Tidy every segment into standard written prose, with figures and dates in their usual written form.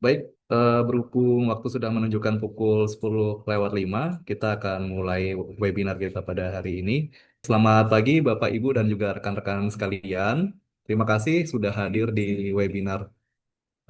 Baik, berhubung waktu sudah menunjukkan pukul 10:05, kita akan mulai webinar kita pada hari ini. Selamat pagi Bapak, Ibu, dan juga rekan-rekan sekalian. Terima kasih sudah hadir di webinar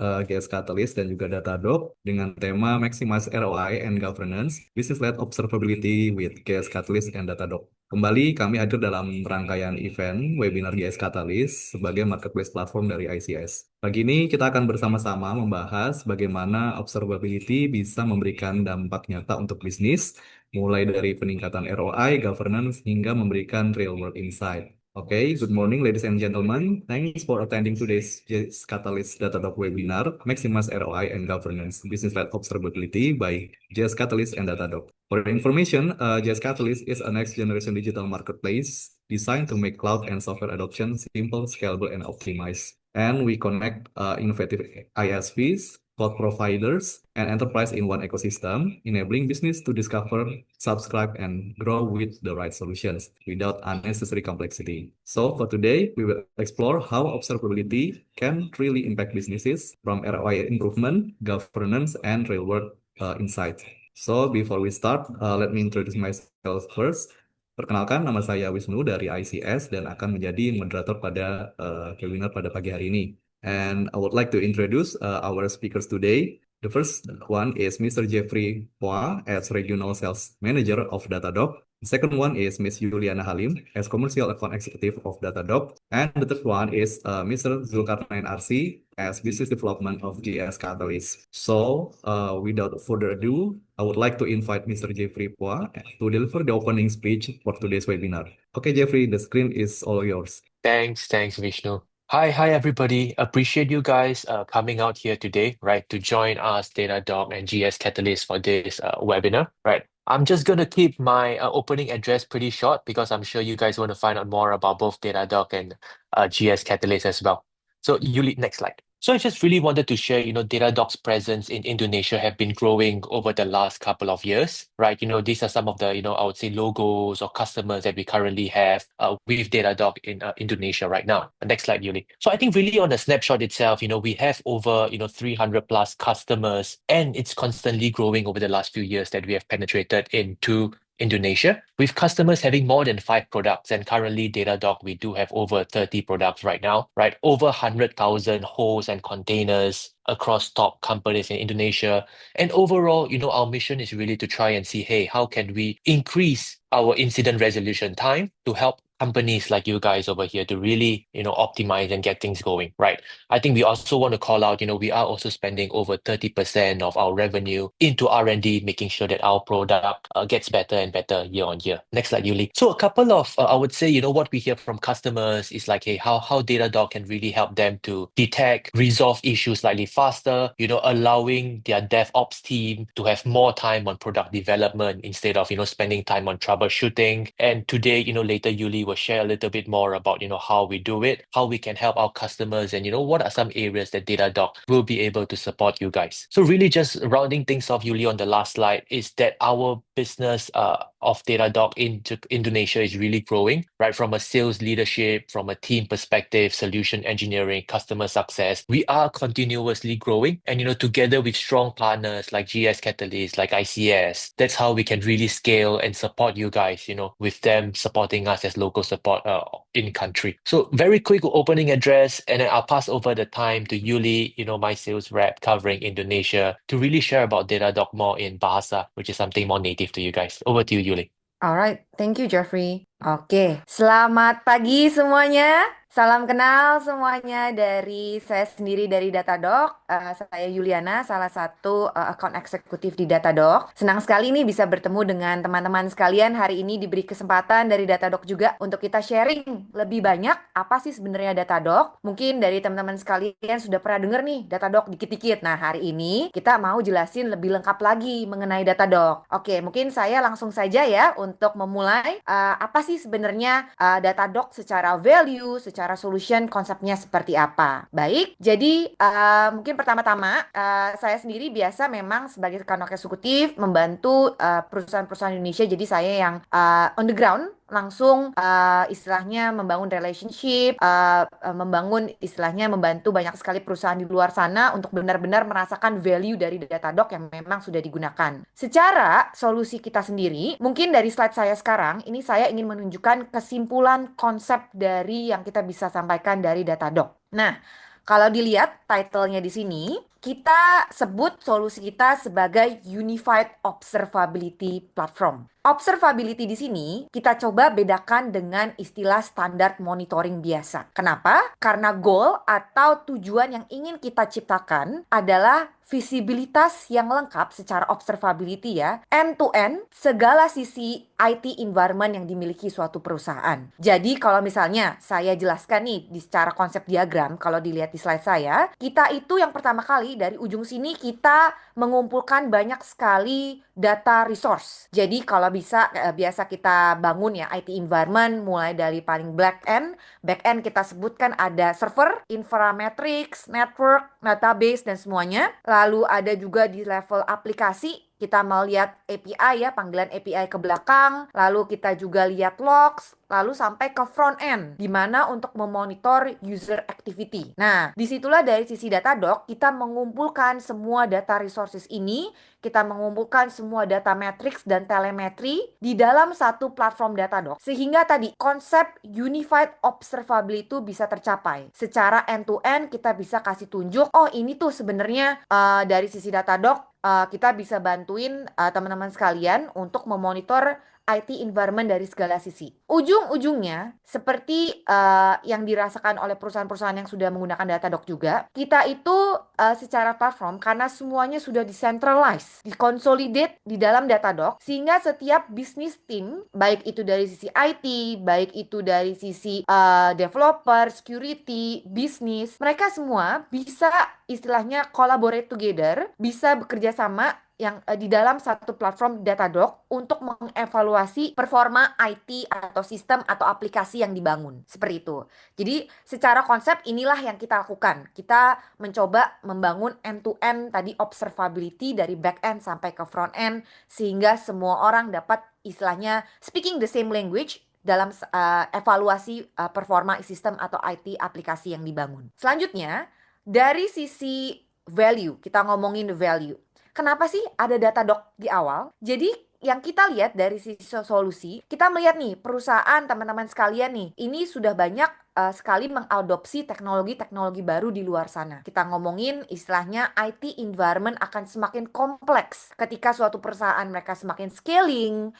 GS Catalyst dan juga Datadog dengan tema Maximize ROI and Governance, Business-led Observability with GS Catalyst and Datadog. Kembali kami hadir dalam rangkaian event webinar GS Catalyst sebagai marketplace platform dari ICS. Pagi ini kita akan bersama-sama membahas bagaimana observability bisa memberikan dampak nyata untuk bisnis, mulai dari peningkatan ROI, governance, hingga memberikan real-world insight. Okay, good morning, ladies and gentlemen. Thanks for attending today's JS Catalyst Datadog webinar, Maximize ROI and Governance, Business-led Observability by JS Catalyst and Datadog. For your information, JS Catalyst is a next-generation digital marketplace designed to make cloud and software adoption simple, scalable, and optimized. And we connect innovative ISVs, cloud providers, and enterprise in one ecosystem, enabling business to discover, subscribe, and grow with the right solutions without unnecessary complexity. So for today, we will explore how observability can really impact businesses from ROI improvement, governance, and real-world insights. So before we start, let me introduce myself first. Perkenalkan, nama saya Wisnu dari ICS dan akan menjadi moderator pada webinar pada pagi hari ini. And I would like to introduce our speakers today. The first one is Mr. Jeffrey Hua as Regional Sales Manager of Datadog. The second one is Ms. Juliana Halim as Commercial Account Executive of Datadog. And the third one is Mr. Zulkarnain Arsi as Business Development of GS Catalyst. So, without further ado, I would like to invite Mr. Jeffrey Hua to deliver the opening speech for today's webinar. Okay, Jeffrey, the screen is all yours. Thanks, Vishnu. Hi, everybody. Appreciate you guys coming out here today, right, to join us, Datadog and GS Catalyst for this webinar, right? I'm just going to keep my opening address pretty short because I'm sure you guys want to find out more about both Datadog and GS Catalyst as well. So, Yuli, next slide. So I just really wanted to share, Datadog's presence in Indonesia have been growing over the last couple of years, right? These are some of the, I would say logos or customers that we currently have with Datadog in Indonesia right now. Next slide, Yuli. So I think really on the snapshot itself, we have over, 300 plus customers, and it's constantly growing over the last few years that we have penetrated into Indonesia, with customers having more than 5 products. And currently, Datadog, we do have over 30 products right now, right? Over 100,000 hosts and containers across top companies in Indonesia. And overall, our mission is really to try and see, hey, how can we increase our incident resolution time to help companies like you guys over here to really, optimize and get things going, right? I think we also want to call out, we are also spending over 30% of our revenue into R&D, making sure that our product gets better and better year on year. Next slide, Yuli. So a couple of, I would say, what we hear from customers is like, hey, how Datadog can really help them to detect, resolve issues slightly faster, allowing their DevOps team to have more time on product development instead of, spending time on troubleshooting. And today, later Yuli will share a little bit more about, how we do it, how we can help our customers, and, what are some areas that Datadog will be able to support you guys. So really just rounding things off, Yuli, on the last slide is that our business of Datadog into Indonesia is really growing, right? From a sales leadership, from a team perspective, solution engineering, customer success, we are continuously growing. And, together with strong partners like GS Catalyst, like ICS, that's how we can really scale and support you guys, with them supporting us as local support in country. So very quick opening address, and then I'll pass over the time to Yuli, my sales rep covering Indonesia, to really share about Datadog more in Bahasa, which is something more native to you guys. Over to you, Yuli. Alright, thank you Jeffrey. Oke, selamat pagi semuanya. Salam kenal semuanya dari saya sendiri dari Datadog. Saya Juliana, salah satu account eksekutif di Datadog. Senang sekali nih bisa bertemu dengan teman-teman sekalian. Hari ini diberi kesempatan dari Datadog juga untuk kita sharing lebih banyak apa sih sebenarnya Datadog. Mungkin dari teman-teman sekalian sudah pernah dengar nih Datadog dikit-dikit. Nah, hari ini kita mau jelasin lebih lengkap lagi mengenai Datadog. Oke, mungkin saya langsung saja ya untuk memulai apa sih sebenarnya Datadog secara value, secara solution, konsepnya seperti apa. Baik, jadi mungkin pertama-tama saya sendiri biasa memang sebagai account eksekutif membantu perusahaan-perusahaan Indonesia. Jadi saya yang on the ground langsung istilahnya membangun relationship, membangun istilahnya membantu banyak sekali perusahaan di luar sana untuk benar-benar merasakan value dari Datadog yang memang sudah digunakan. Secara solusi kita sendiri, mungkin dari slide saya sekarang, ini saya ingin menunjukkan kesimpulan konsep dari yang kita bisa sampaikan dari Datadog. Nah, kalau dilihat title-nya di sini, kita sebut solusi kita sebagai Unified Observability Platform. Observability di sini kita coba bedakan dengan istilah standar monitoring biasa. Kenapa? Karena goal atau tujuan yang ingin kita ciptakan adalah visibilitas yang lengkap secara observability ya, end to end segala sisi IT environment yang dimiliki suatu perusahaan. Jadi kalau misalnya saya jelaskan nih di secara konsep diagram, kalau dilihat di slide saya, kita itu yang pertama kali dari ujung sini kita mengumpulkan banyak sekali data resource. Jadi kalau bisa biasa kita bangun ya IT environment mulai dari paling back end kita sebutkan ada server, inframetrics, network, database dan semuanya. Lalu ada juga di level aplikasi, kita mau lihat API ya, panggilan API ke belakang. Lalu kita juga lihat logs, lalu sampai ke front end, di mana untuk memonitor user activity. Nah, disitulah dari sisi Datadog, kita mengumpulkan semua data resources ini, kita mengumpulkan semua data matrix dan telemetri di dalam satu platform Datadog. Sehingga tadi konsep Unified Observability itu bisa tercapai. Secara end-to-end kita bisa kasih tunjuk, oh ini tuh sebenarnya dari sisi Datadog kita bisa bantuin teman-teman sekalian untuk memonitor IT environment dari segala sisi. Ujung-ujungnya, seperti yang dirasakan oleh perusahaan-perusahaan yang sudah menggunakan Datadog juga, kita itu secara platform, karena semuanya sudah decentralized, dikonsolidate di dalam Datadog, sehingga setiap bisnis tim, baik itu dari sisi IT, baik itu dari sisi developer, security, bisnis, mereka semua bisa istilahnya collaborate together, bisa bekerja sama yang di dalam satu platform Datadog untuk mengevaluasi performa IT atau sistem atau aplikasi yang dibangun. Seperti itu. Jadi secara konsep inilah yang kita lakukan. Kita mencoba membangun end-to-end tadi observability dari back-end sampai ke front-end sehingga semua orang dapat istilahnya speaking the same language dalam evaluasi performa sistem atau IT aplikasi yang dibangun. Selanjutnya, dari sisi value, kita ngomongin the value. Kenapa sih ada Datadog di awal? Jadi yang kita lihat dari sisi solusi, kita melihat nih perusahaan teman-teman sekalian nih, ini sudah banyak sekali mengadopsi teknologi-teknologi baru di luar sana. Kita ngomongin istilahnya IT environment akan semakin kompleks ketika suatu perusahaan mereka semakin scaling,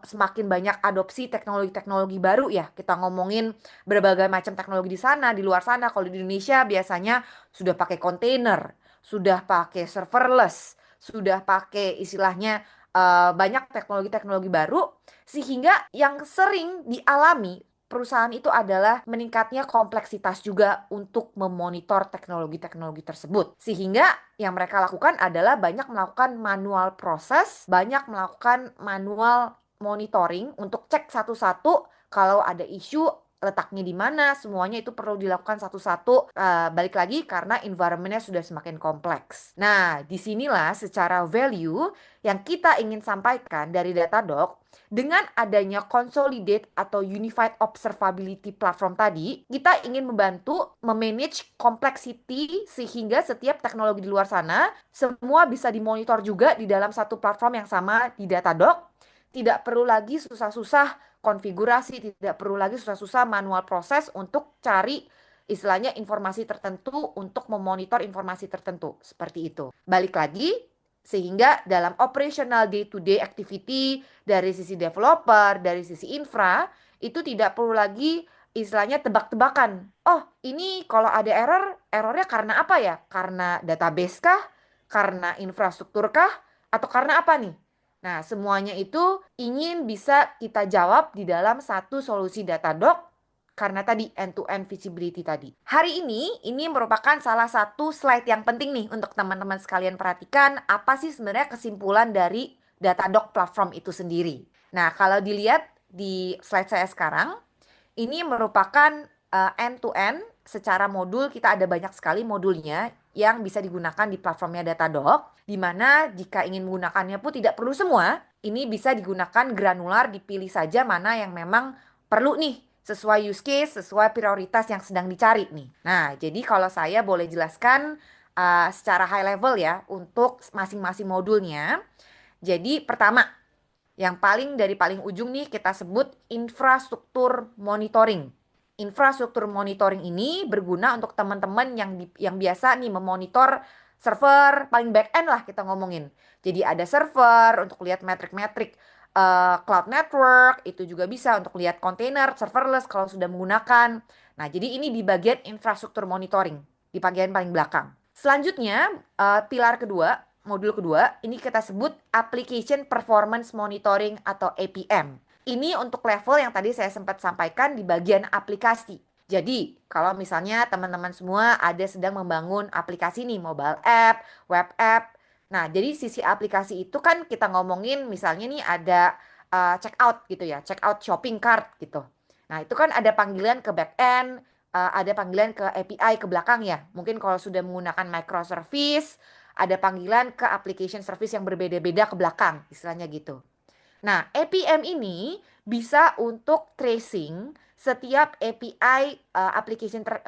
semakin banyak adopsi teknologi-teknologi baru ya. Kita ngomongin berbagai macam teknologi di sana, di luar sana. Kalau di Indonesia biasanya sudah pakai kontainer, sudah pakai serverless, sudah pakai istilahnya banyak teknologi-teknologi baru, sehingga yang sering dialami perusahaan itu adalah meningkatnya kompleksitas juga untuk memonitor teknologi-teknologi tersebut. Sehingga yang mereka lakukan adalah banyak melakukan manual proses, banyak melakukan manual monitoring untuk cek satu-satu kalau ada isu letaknya di mana, semuanya itu perlu dilakukan satu-satu. Balik lagi karena environment-nya sudah semakin kompleks. Nah, disinilah secara value yang kita ingin sampaikan dari Datadog, dengan adanya consolidate atau unified observability platform tadi, kita ingin membantu memanage complexity sehingga setiap teknologi di luar sana semua bisa dimonitor juga di dalam satu platform yang sama di Datadog. Tidak perlu lagi susah-susah konfigurasi, tidak perlu lagi susah-susah manual proses untuk cari istilahnya informasi tertentu untuk memonitor informasi tertentu. Seperti itu. Balik lagi, sehingga dalam operational day-to-day activity dari sisi developer, dari sisi infra, itu tidak perlu lagi istilahnya tebak-tebakan. Oh, ini kalau ada error, errornya karena apa ya? Karena database kah? Karena infrastruktur kah? Atau karena apa nih? Nah, semuanya itu ingin bisa kita jawab di dalam satu solusi Datadog karena tadi end-to-end visibility tadi. Hari ini merupakan salah satu slide yang penting nih untuk teman-teman sekalian perhatikan apa sih sebenarnya kesimpulan dari Datadog platform itu sendiri. Nah, kalau dilihat di slide saya sekarang, ini merupakan end-to-end secara modul, kita ada banyak sekali modulnya. yang bisa digunakan di platformnya Datadog, di mana jika ingin menggunakannya pun tidak perlu semua, ini bisa digunakan granular, dipilih saja mana yang memang perlu nih, sesuai use case, sesuai prioritas yang sedang dicari nih. Nah, jadi kalau saya boleh jelaskan secara high level ya untuk masing-masing modulnya. Jadi pertama, yang dari paling ujung nih kita sebut infrastruktur monitoring. Infrastruktur monitoring ini berguna untuk teman-teman yang biasa nih memonitor server paling back end lah kita ngomongin. Jadi ada server untuk lihat metrik-metrik cloud network, itu juga bisa untuk lihat kontainer serverless kalau sudah menggunakan. Nah, jadi ini di bagian infrastruktur monitoring, di bagian paling belakang. Selanjutnya, pilar kedua, modul kedua, ini kita sebut Application Performance Monitoring atau APM. Ini untuk level yang tadi saya sempat sampaikan di bagian aplikasi. Jadi, kalau misalnya teman-teman semua ada sedang membangun aplikasi nih, mobile app, web app. Nah, jadi sisi aplikasi itu kan kita ngomongin misalnya nih ada checkout gitu ya, checkout shopping cart gitu. Nah, itu kan ada panggilan ke back end, ada panggilan ke API ke belakang ya. Mungkin kalau sudah menggunakan microservice, ada panggilan ke application service yang berbeda-beda ke belakang, istilahnya gitu. Nah, APM ini bisa untuk tracing setiap API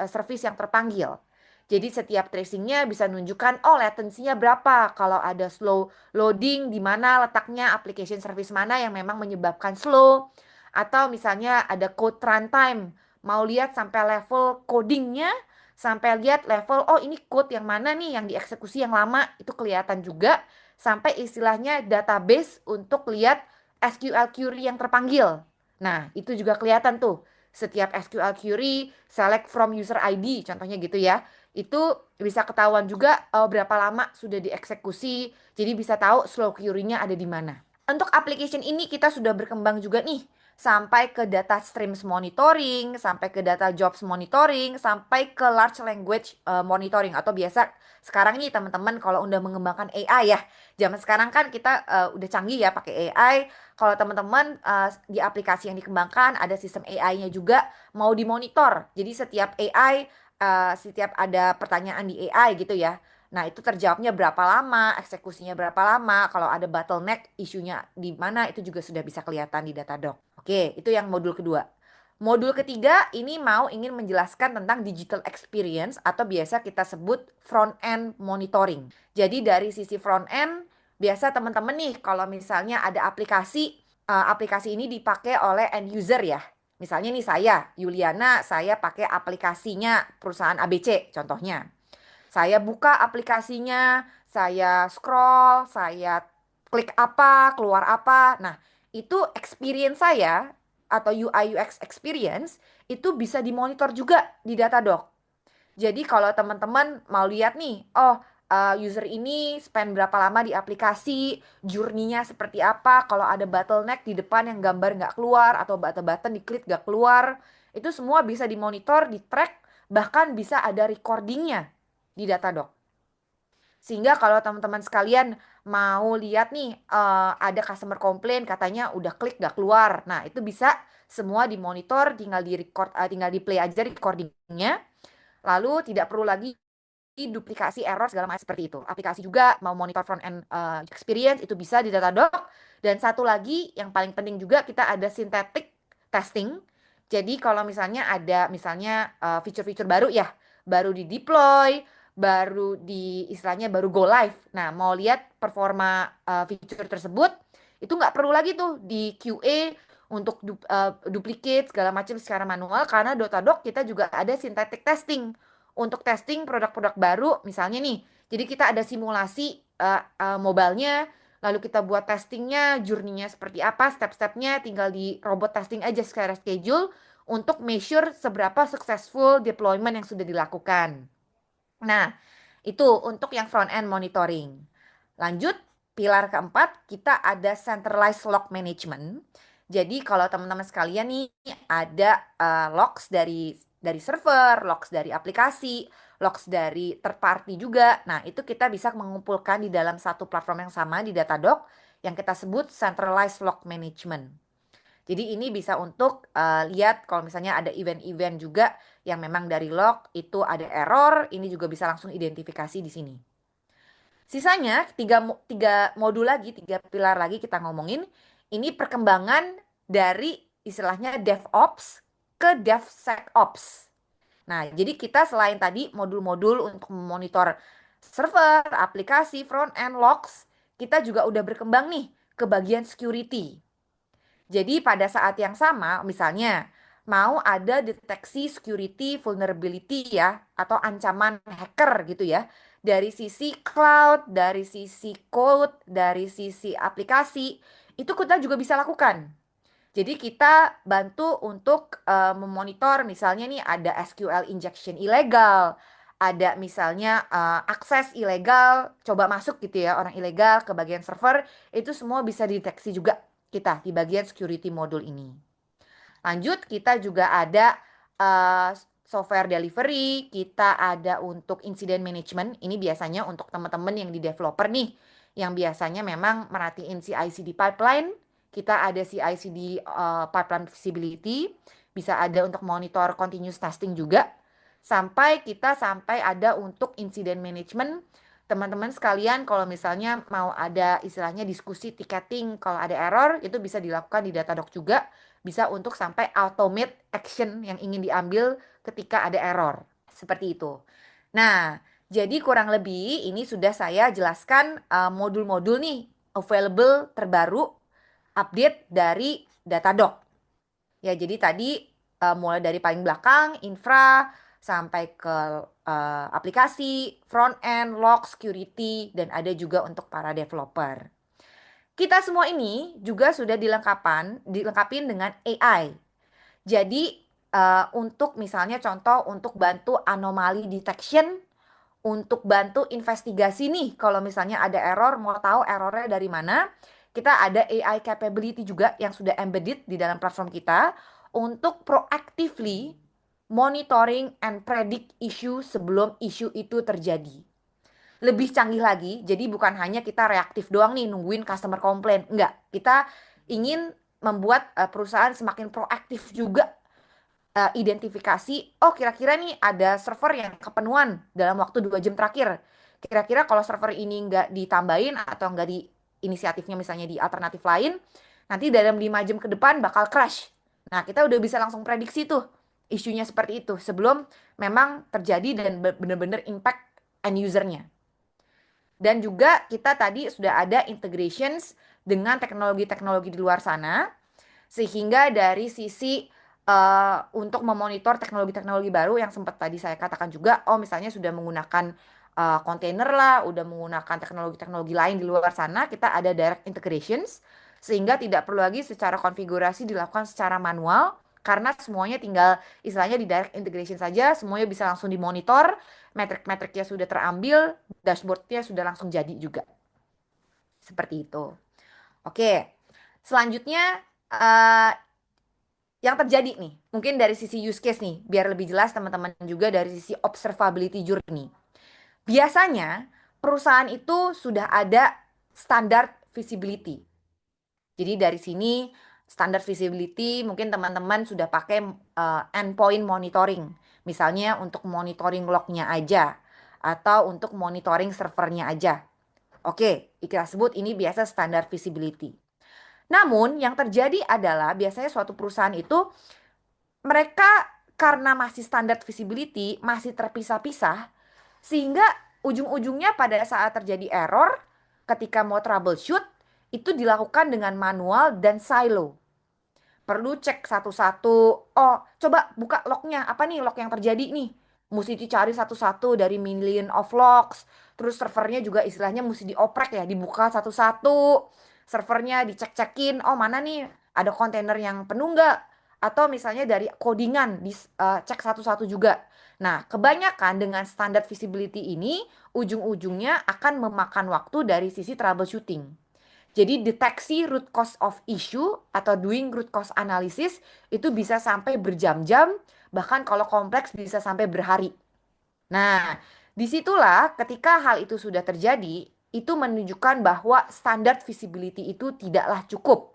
service yang terpanggil. Jadi setiap tracingnya bisa menunjukkan, oh latensinya berapa, kalau ada slow loading, di mana letaknya application service mana yang memang menyebabkan slow, atau misalnya ada code runtime, mau lihat sampai level codingnya, sampai lihat level, oh ini code yang mana nih yang dieksekusi yang lama, itu kelihatan juga, sampai istilahnya database untuk lihat SQL query yang terpanggil. Nah, itu juga kelihatan tuh. Setiap SQL query, select from user ID, contohnya gitu ya. Itu bisa ketahuan juga berapa lama sudah dieksekusi. Jadi bisa tahu slow query-nya ada di mana. Untuk application ini kita sudah berkembang juga nih. Sampai ke data streams monitoring, sampai ke data jobs monitoring, sampai ke large language monitoring. Atau biasa sekarang nih teman-teman kalau udah mengembangkan AI ya. Zaman sekarang kan kita udah canggih ya pakai AI. Kalau teman-teman di aplikasi yang dikembangkan ada sistem AI-nya juga mau dimonitor. Jadi setiap AI, setiap ada pertanyaan di AI gitu ya. Nah, itu terjawabnya berapa lama, eksekusinya berapa lama, kalau ada bottleneck, isunya di mana, itu juga sudah bisa kelihatan di Datadog. Oke, itu yang modul kedua. Modul ketiga ini ingin menjelaskan tentang digital experience atau biasa kita sebut front end monitoring. Jadi dari sisi front end, biasa teman-teman nih kalau misalnya ada aplikasi ini dipakai oleh end user ya. Misalnya nih saya, Yuliana, saya pakai aplikasinya perusahaan ABC contohnya. Saya buka aplikasinya, saya scroll, saya klik apa, keluar apa. Nah, itu experience saya atau UI UX experience itu bisa dimonitor juga di Datadog. Jadi kalau teman-teman mau lihat nih, oh user ini spend berapa lama di aplikasi, journey-nya seperti apa, kalau ada bottleneck di depan yang gambar nggak keluar atau button diklik nggak keluar, itu semua bisa dimonitor, di track, bahkan bisa ada recordingnya di Datadog. Sehingga kalau teman-teman sekalian mau lihat nih ada customer komplain katanya udah klik gak keluar. Nah, itu bisa semua dimonitor, tinggal di record, tinggal di play aja recordingnya. Lalu tidak perlu lagi duplikasi error segala macam seperti itu. Aplikasi juga mau monitor front end experience itu bisa di Datadog. Dan satu lagi yang paling penting juga kita ada synthetic testing. Jadi kalau misalnya ada fitur-fitur baru ya, baru di deploy, baru di istilahnya baru go live. Nah, mau lihat performa fitur tersebut itu nggak perlu lagi tuh di QA untuk duplicate segala macam secara manual karena Datadog kita juga ada synthetic testing untuk testing produk-produk baru misalnya nih. Jadi kita ada simulasi mobile-nya, lalu kita buat testingnya, journey-nya seperti apa, step-stepnya, tinggal di robot testing aja secara schedule untuk measure seberapa successful deployment yang sudah dilakukan. Nah, itu untuk yang front end monitoring. Lanjut, pilar keempat, kita ada centralized log management. Jadi kalau teman-teman sekalian nih ada logs dari server, logs dari aplikasi, logs dari third party juga. Nah, itu kita bisa mengumpulkan di dalam satu platform yang sama di Datadog yang kita sebut centralized log management. Jadi ini bisa untuk lihat kalau misalnya ada event-event juga yang memang dari log itu ada error, ini juga bisa langsung identifikasi di sini. Sisanya tiga modul lagi, tiga pilar lagi kita ngomongin. Ini perkembangan dari istilahnya DevOps ke DevSecOps. Nah, jadi kita selain tadi modul-modul untuk memonitor server, aplikasi, front end, logs, kita juga udah berkembang nih ke bagian security. Jadi pada saat yang sama, misalnya mau ada deteksi security vulnerability ya, atau ancaman hacker gitu ya, dari sisi cloud, dari sisi code, dari sisi aplikasi, itu kita juga bisa lakukan. Jadi kita bantu untuk memonitor misalnya nih ada SQL injection ilegal, ada misalnya akses ilegal, coba masuk gitu ya orang ilegal ke bagian server, itu semua bisa dideteksi juga kita di bagian security module ini. Lanjut, kita juga ada uh, software delivery, kita ada untuk incident management. Ini biasanya untuk teman-teman yang di developer nih, yang biasanya memang merhatiin CI/CD pipeline. Kita ada CI/CD pipeline visibility, bisa ada untuk monitor continuous testing juga. Sampai ada untuk incident management. Teman-teman sekalian kalau misalnya mau ada istilahnya diskusi ticketing kalau ada error itu bisa dilakukan di Datadog juga, bisa untuk sampai automate action yang ingin diambil ketika ada error. Seperti itu. Nah, jadi kurang lebih ini sudah saya jelaskan modul-modul nih available terbaru update dari Datadog. Ya, jadi tadi mulai dari paling belakang infra sampai ke aplikasi, front end, log, security, dan ada juga untuk para developer. Kita semua ini juga sudah dilengkapin dengan AI. Jadi untuk misalnya contoh untuk bantu anomaly detection, untuk bantu investigasi nih kalau misalnya ada error, mau tahu errornya dari mana, kita ada AI capability juga yang sudah embedded di dalam platform kita untuk proactively monitoring and predict issue sebelum issue itu terjadi. Lebih canggih lagi, jadi bukan hanya kita reaktif doang nih nungguin customer komplain. Enggak, kita ingin membuat perusahaan semakin proaktif juga identifikasi, oh kira-kira nih ada server yang kepenuhan dalam waktu 2 jam terakhir. Kira-kira kalau server ini nggak ditambahin atau nggak di inisiatifnya misalnya di alternatif lain, nanti dalam 5 jam ke depan bakal crash. Nah, kita udah bisa langsung prediksi tuh isunya seperti itu sebelum memang terjadi dan benar-benar impact end usernya. Dan juga kita tadi sudah ada integrations dengan teknologi-teknologi di luar sana, sehingga dari sisi untuk memonitor teknologi-teknologi baru yang sempat tadi saya katakan juga, oh misalnya sudah menggunakan kontainer lah, udah menggunakan teknologi-teknologi lain di luar sana, kita ada direct integrations, sehingga tidak perlu lagi secara konfigurasi dilakukan secara manual, karena semuanya tinggal istilahnya di direct integration saja, semuanya bisa langsung dimonitor, metrik-metriknya sudah terambil, dashboardnya sudah langsung jadi juga. Seperti itu. Oke, selanjutnya yang terjadi nih, mungkin dari sisi use case nih, biar lebih jelas teman-teman juga dari sisi observability journey. Biasanya perusahaan itu sudah ada standar visibility. Jadi dari sini standar visibility mungkin teman-teman sudah pakai endpoint monitoring. Misalnya untuk monitoring lognya aja atau untuk monitoring servernya aja. Oke, kita sebut ini biasa standar visibility. Namun yang terjadi adalah biasanya suatu perusahaan itu mereka karena masih standar visibility, masih terpisah-pisah, sehingga ujung-ujungnya pada saat terjadi error, ketika mau troubleshoot, itu dilakukan dengan manual dan silo. Perlu cek satu-satu, oh coba buka lognya, apa nih log yang terjadi nih? Mesti dicari satu-satu dari million of logs, terus servernya juga istilahnya mesti dioprek ya, dibuka satu-satu, servernya dicek-cekin, oh mana nih ada kontainer yang penuh nggak? Atau misalnya dari codingan dicek satu-satu juga. Nah, kebanyakan dengan standar visibility ini ujung-ujungnya akan memakan waktu dari sisi troubleshooting. Jadi deteksi root cause of issue atau doing root cause analysis itu bisa sampai berjam-jam, bahkan kalau kompleks bisa sampai berhari. Nah, disitulah ketika hal itu sudah terjadi, itu menunjukkan bahwa standar visibility itu tidaklah cukup.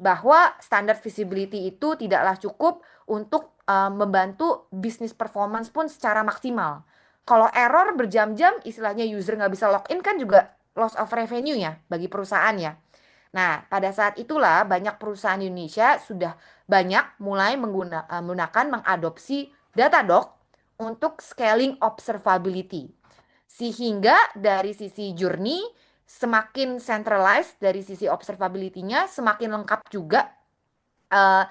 bahwa standar visibility itu tidaklah cukup untuk membantu bisnis performance pun secara maksimal. Kalau error berjam-jam, istilahnya user nggak bisa login kan juga loss of revenue ya bagi perusahaan ya. Nah, pada saat itulah banyak perusahaan di Indonesia sudah banyak mulai menggunakan mengadopsi Datadog untuk scaling observability. Sehingga dari sisi journey semakin centralized dari sisi observability-nya, semakin lengkap juga eh,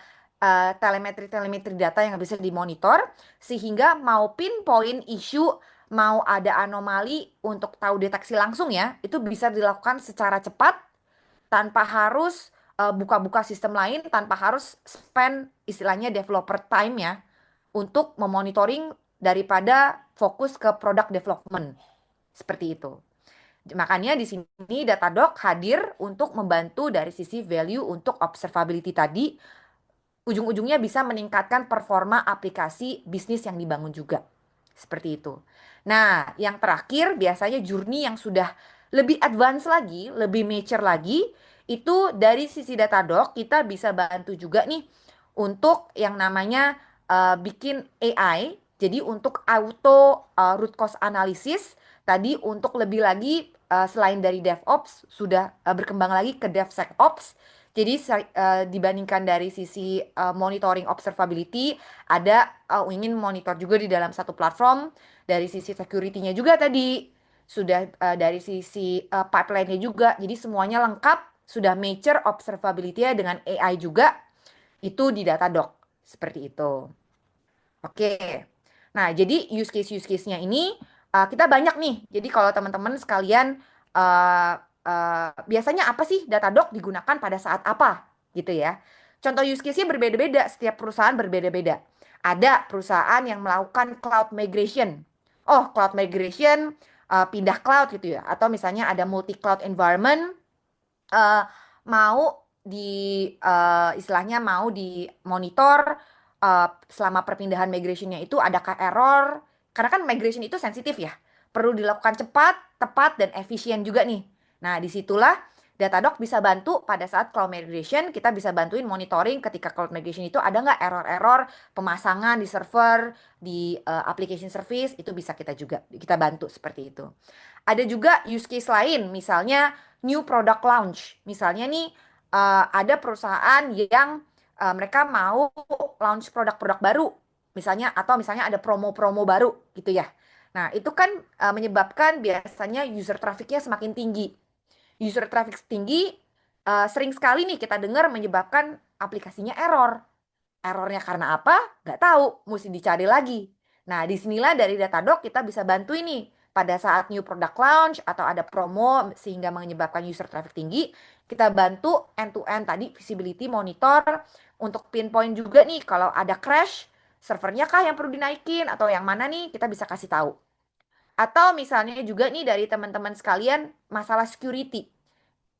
telemetri-telemetri data yang bisa dimonitor, sehingga mau pinpoint issue, mau ada anomali untuk tahu deteksi langsung ya, itu bisa dilakukan secara cepat tanpa harus buka-buka sistem lain, tanpa harus spend istilahnya developer time ya untuk memonitoring daripada fokus ke product development. Seperti itu. Makanya di sini Datadog hadir untuk membantu dari sisi value untuk observability tadi, ujung-ujungnya bisa meningkatkan performa aplikasi bisnis yang dibangun juga. Seperti itu. Nah, yang terakhir biasanya journey yang sudah lebih advance lagi, lebih mature lagi, itu dari sisi Datadog kita bisa bantu juga nih untuk yang namanya bikin AI. Jadi untuk auto root cause analysis tadi untuk lebih lagi selain dari DevOps sudah berkembang lagi ke DevSecOps. Jadi dibandingkan dari sisi monitoring observability, ada ingin monitor juga di dalam satu platform. Dari sisi security-nya juga tadi, sudah dari sisi pipeline-nya juga. Jadi semuanya lengkap, sudah mature observability-nya dengan AI juga, itu di Datadog. Seperti itu. Oke. Nah, jadi use case-nya ini kita banyak nih. Jadi kalau teman-teman sekalian biasanya apa sih Datadog digunakan pada saat apa gitu ya. Contoh use case-nya berbeda-beda, setiap perusahaan berbeda-beda. Ada perusahaan yang melakukan cloud migration. Oh, cloud migration pindah cloud gitu ya. Atau misalnya ada multi cloud environment eh, mau istilahnya mau dimonitor selama perpindahan migrationnya itu adakah error, karena kan migration itu sensitif ya, perlu dilakukan cepat, tepat, dan efisien juga nih. Nah, disitulah Datadog bisa bantu pada saat cloud migration, kita bisa bantuin monitoring ketika cloud migration itu ada nggak error-error pemasangan di server, di application service, itu bisa kita bantu seperti itu. Ada juga use case lain, misalnya new product launch. Misalnya nih ada perusahaan yang mereka mau launch produk-produk baru, misalnya atau misalnya ada promo-promo baru gitu ya. Nah, itu kan menyebabkan biasanya user trafficnya semakin tinggi. User traffic tinggi sering sekali nih kita dengar menyebabkan aplikasinya error. Errornya karena apa? Nggak tahu, mesti dicari lagi. Nah, disinilah dari Datadog kita bisa bantu ini. Pada saat new product launch atau ada promo sehingga menyebabkan user traffic tinggi, kita bantu end-to-end tadi visibility monitor untuk pinpoint juga nih kalau ada crash, servernya kah yang perlu dinaikin atau yang mana nih kita bisa kasih tahu. Atau misalnya juga nih dari teman-teman sekalian masalah security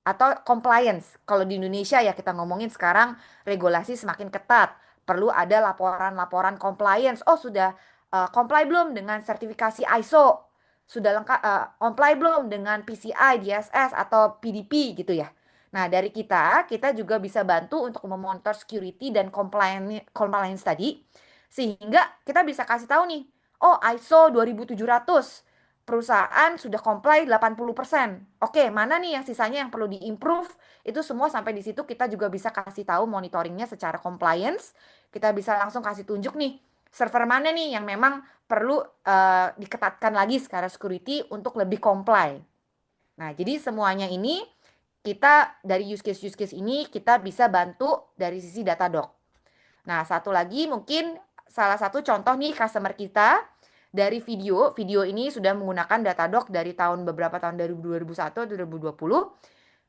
atau compliance. Kalau di Indonesia ya kita ngomongin sekarang regulasi semakin ketat. Perlu ada laporan-laporan compliance. Oh, sudah comply belum dengan sertifikasi ISO? Sudah lengkap comply belum dengan PCI, DSS atau PDP gitu ya. Nah, dari kita juga bisa bantu untuk memonitor security dan compliance tadi sehingga kita bisa kasih tahu nih, oh ISO 2700 perusahaan sudah comply 80%. Oke, mana nih yang sisanya yang perlu diimprove? Itu semua sampai di situ kita juga bisa kasih tahu monitoringnya secara compliance. Kita bisa langsung kasih tunjuk nih, server mana nih yang memang perlu diketatkan lagi secara security untuk lebih comply. Nah, jadi semuanya ini kita dari use case ini kita bisa bantu dari sisi Datadog. Nah, satu lagi mungkin salah satu contoh nih customer kita dari video ini sudah menggunakan Datadog dari beberapa tahun dari 2001 atau 2020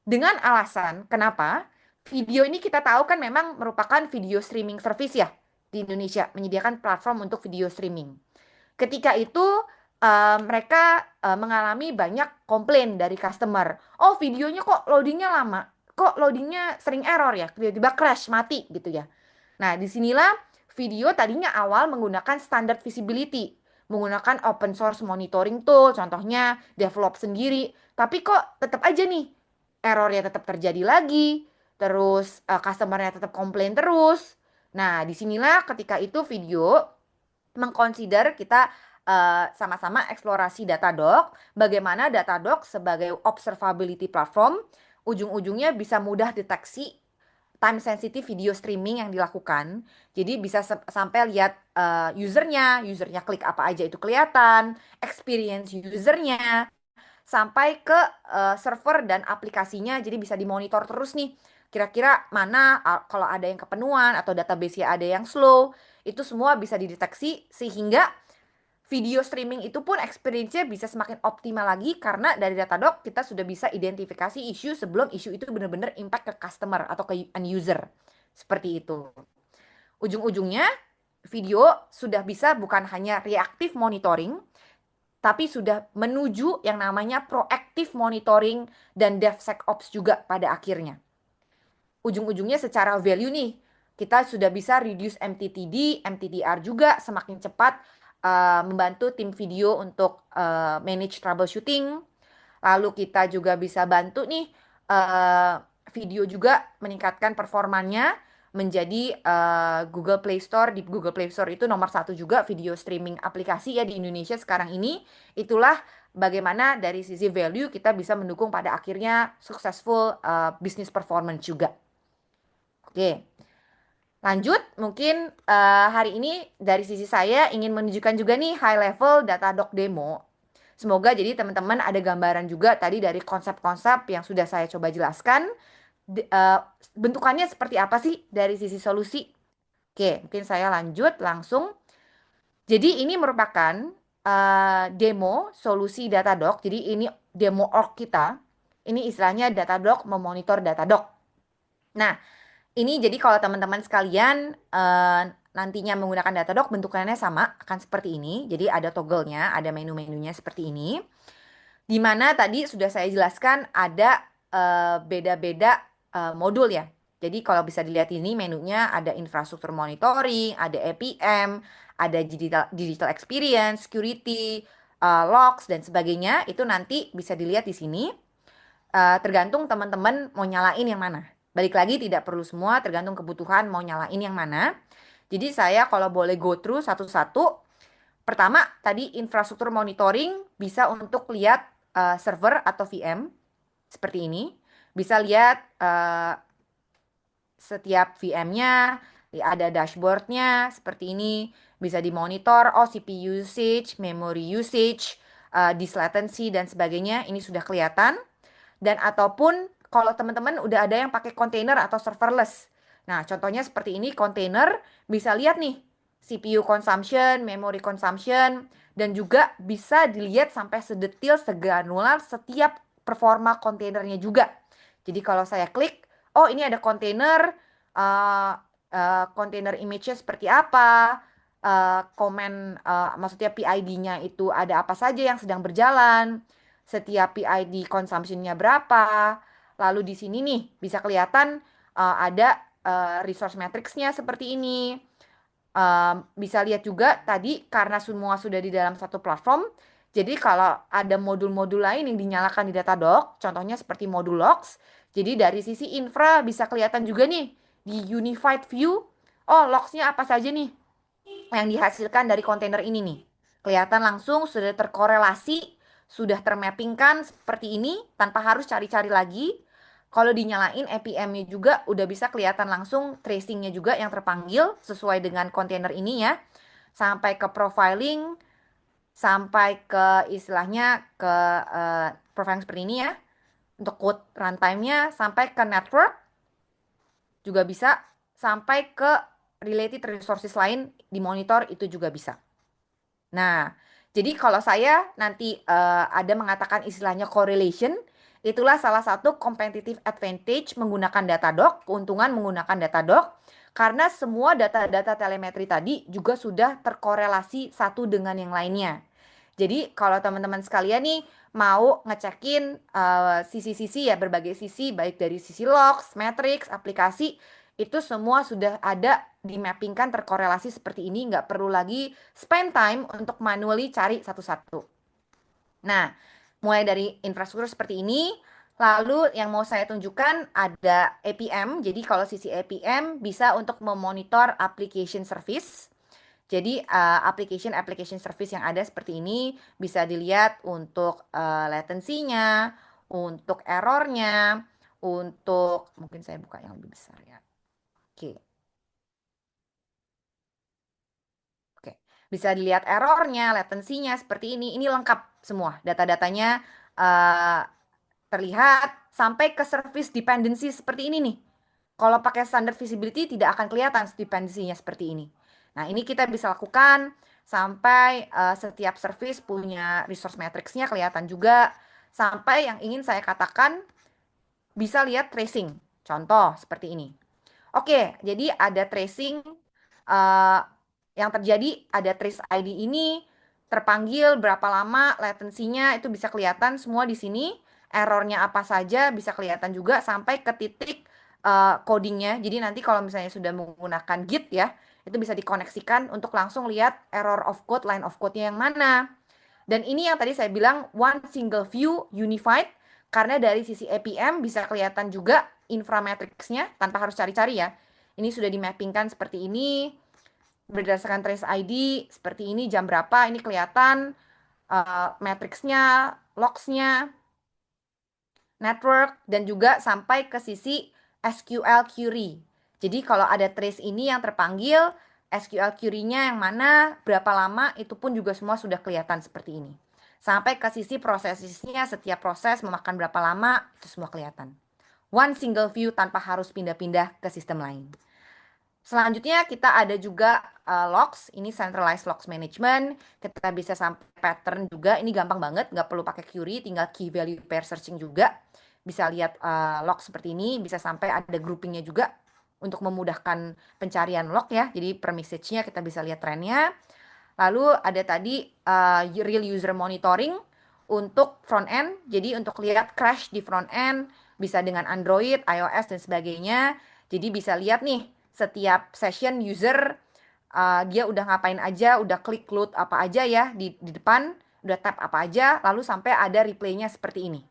dengan alasan kenapa? Video ini kita tahu kan memang merupakan video streaming service ya di Indonesia, menyediakan platform untuk video streaming. Ketika itu mereka mengalami banyak komplain dari customer. Oh, videonya kok loadingnya lama, kok loadingnya sering error ya, tiba-tiba crash, mati gitu ya. Nah, disinilah video tadinya awal menggunakan standard visibility, menggunakan open source monitoring tool, contohnya develop sendiri. Tapi kok tetap aja nih, errornya tetap terjadi lagi, terus customernya tetap komplain terus. Nah, disinilah ketika itu video mengconsider kita sama-sama eksplorasi Datadog, bagaimana Datadog sebagai observability platform, ujung-ujungnya bisa mudah deteksi time sensitive video streaming yang dilakukan. Jadi bisa sampai lihat usernya klik apa aja itu kelihatan, experience usernya, sampai ke server dan aplikasinya. Jadi bisa dimonitor terus nih. Kira-kira mana kalau ada yang kepenuhan atau database-nya ada yang slow, itu semua bisa dideteksi sehingga video streaming itu pun experience-nya bisa semakin optimal lagi karena dari Datadog kita sudah bisa identifikasi isu sebelum isu itu benar-benar impact ke customer atau ke end user. Seperti itu. Ujung-ujungnya video sudah bisa bukan hanya reactive monitoring, tapi sudah menuju yang namanya proactive monitoring dan DevSecOps juga pada akhirnya. Ujung-ujungnya secara value nih, kita sudah bisa reduce MTTD, MTTR juga semakin cepat membantu tim video untuk manage troubleshooting. Lalu kita juga bisa bantu nih video juga meningkatkan performanya menjadi Google Play Store. Di Google Play Store itu nomor satu juga video streaming aplikasi ya di Indonesia sekarang ini. Itulah bagaimana dari sisi value kita bisa mendukung pada akhirnya successful business performance juga. Oke, lanjut mungkin hari ini dari sisi saya ingin menunjukkan juga nih high level Datadog demo. Semoga jadi teman-teman ada gambaran juga tadi dari konsep-konsep yang sudah saya coba jelaskan. Bentukannya seperti apa sih dari sisi solusi? Oke, mungkin saya lanjut langsung. Jadi ini merupakan demo solusi Datadog. Jadi ini demo org kita. Ini istilahnya Datadog memonitor Datadog. Nah, ini jadi kalau teman-teman sekalian nantinya menggunakan Datadog bentukannya sama akan seperti ini. Jadi ada toggle-nya, ada menu-menunya seperti ini. Di mana tadi sudah saya jelaskan ada beda-beda modul ya. Jadi kalau bisa dilihat ini menunya ada infrastruktur monitoring, ada APM, ada digital experience, security, logs dan sebagainya. Itu nanti bisa dilihat di sini. Tergantung teman-teman mau nyalain yang mana. Balik lagi tidak perlu semua, tergantung kebutuhan mau nyalain yang mana. Jadi saya kalau boleh go through satu-satu. Pertama, tadi infrastruktur monitoring bisa untuk lihat server atau VM seperti ini. Bisa lihat setiap VM-nya, ada dashboard-nya seperti ini. Bisa dimonitor, CPU usage, memory usage, disk latency dan sebagainya. Ini sudah kelihatan. Dan ataupun kalau teman-teman udah ada yang pakai container atau serverless. Nah, contohnya seperti ini, container bisa lihat nih CPU consumption, memory consumption, dan juga bisa dilihat sampai sedetil, segranular setiap performa kontainernya juga. Jadi kalau saya klik, oh ini ada kontainer, kontainer image-nya seperti apa, komen, maksudnya PID-nya itu ada apa saja yang sedang berjalan, setiap PID consumption-nya berapa. Lalu di sini nih bisa kelihatan ada resource matrix-nya seperti ini. Bisa lihat juga tadi karena semua sudah di dalam satu platform. Jadi kalau ada modul-modul lain yang dinyalakan di Datadog, contohnya seperti modul logs. Jadi dari sisi infra bisa kelihatan juga nih di unified view. Oh, logs-nya apa saja nih yang dihasilkan dari kontainer ini nih. Kelihatan langsung sudah terkorelasi, sudah termappingkan seperti ini tanpa harus cari-cari lagi. Kalau dinyalain APM-nya juga udah bisa kelihatan langsung tracing-nya juga yang terpanggil sesuai dengan kontainer ini ya. Sampai ke profiling, sampai ke istilahnya ke profiling seperti ini ya. Untuk code runtime-nya sampai ke network juga bisa, sampai ke related resources lain dimonitor itu juga bisa. Nah, jadi kalau saya nanti ada mengatakan istilahnya correlation, itulah salah satu competitive advantage menggunakan Datadog, keuntungan menggunakan Datadog, karena semua data-data telemetri tadi juga sudah terkorelasi satu dengan yang lainnya. Jadi kalau teman-teman sekalian nih mau ngecekin sisi-sisi ya, berbagai sisi, baik dari sisi logs, metrics, aplikasi, itu semua sudah ada dimappingkan terkorelasi seperti ini, nggak perlu lagi spend time untuk manually cari satu-satu. Nah, mulai dari infrastruktur seperti ini, Lalu yang mau saya tunjukkan ada APM. Jadi kalau sisi APM bisa untuk memonitor application service. Jadi application service yang ada seperti ini bisa dilihat untuk latensinya, untuk errornya, untuk mungkin saya buka yang lebih besar ya. Oke, oke. Bisa dilihat errornya, latensinya seperti ini. Ini lengkap semua data-datanya eh, terlihat sampai ke service dependency seperti ini nih. Kalau pakai standard visibility tidak akan kelihatan dependency-nya seperti ini. Nah, ini kita bisa lakukan sampai setiap service punya resource matrix-nya kelihatan juga. Sampai yang ingin saya katakan bisa lihat tracing. Contoh seperti ini. Oke, jadi ada tracing eh, yang terjadi, ada trace ID ini terpanggil berapa lama, latensinya itu bisa kelihatan semua di sini. Errornya apa saja bisa kelihatan juga sampai ke titik codingnya. Jadi nanti kalau misalnya sudah menggunakan Git ya, itu bisa dikoneksikan untuk langsung lihat error of code, line of code-nya yang mana. Dan ini yang tadi saya bilang one single view unified karena dari sisi APM bisa kelihatan juga inframatrix-nya tanpa harus cari-cari ya. Ini sudah dimappingkan seperti ini berdasarkan trace ID seperti ini jam berapa ini kelihatan matrixnya, logs-nya, network dan juga sampai ke sisi SQL query. Jadi kalau ada trace ini yang terpanggil, SQL query-nya yang mana, berapa lama, itu pun juga semua sudah kelihatan seperti ini. Sampai ke sisi prosesnya, setiap proses memakan berapa lama, itu semua kelihatan. One single view tanpa harus pindah-pindah ke sistem lain. Selanjutnya kita ada juga logs, ini centralized logs management. Kita bisa sampai pattern juga, ini gampang banget, nggak perlu pakai query, tinggal key value pair searching juga. Bisa lihat log seperti ini, bisa sampai ada groupingnya juga untuk memudahkan pencarian log ya. Jadi per message-nya kita bisa lihat trennya. Lalu ada tadi real user monitoring untuk front end. Jadi untuk lihat crash di front end bisa dengan Android, iOS dan sebagainya. Jadi bisa lihat nih setiap session user dia udah ngapain aja, udah klik load apa aja ya di depan, udah tap apa aja, lalu sampai ada replaynya seperti ini.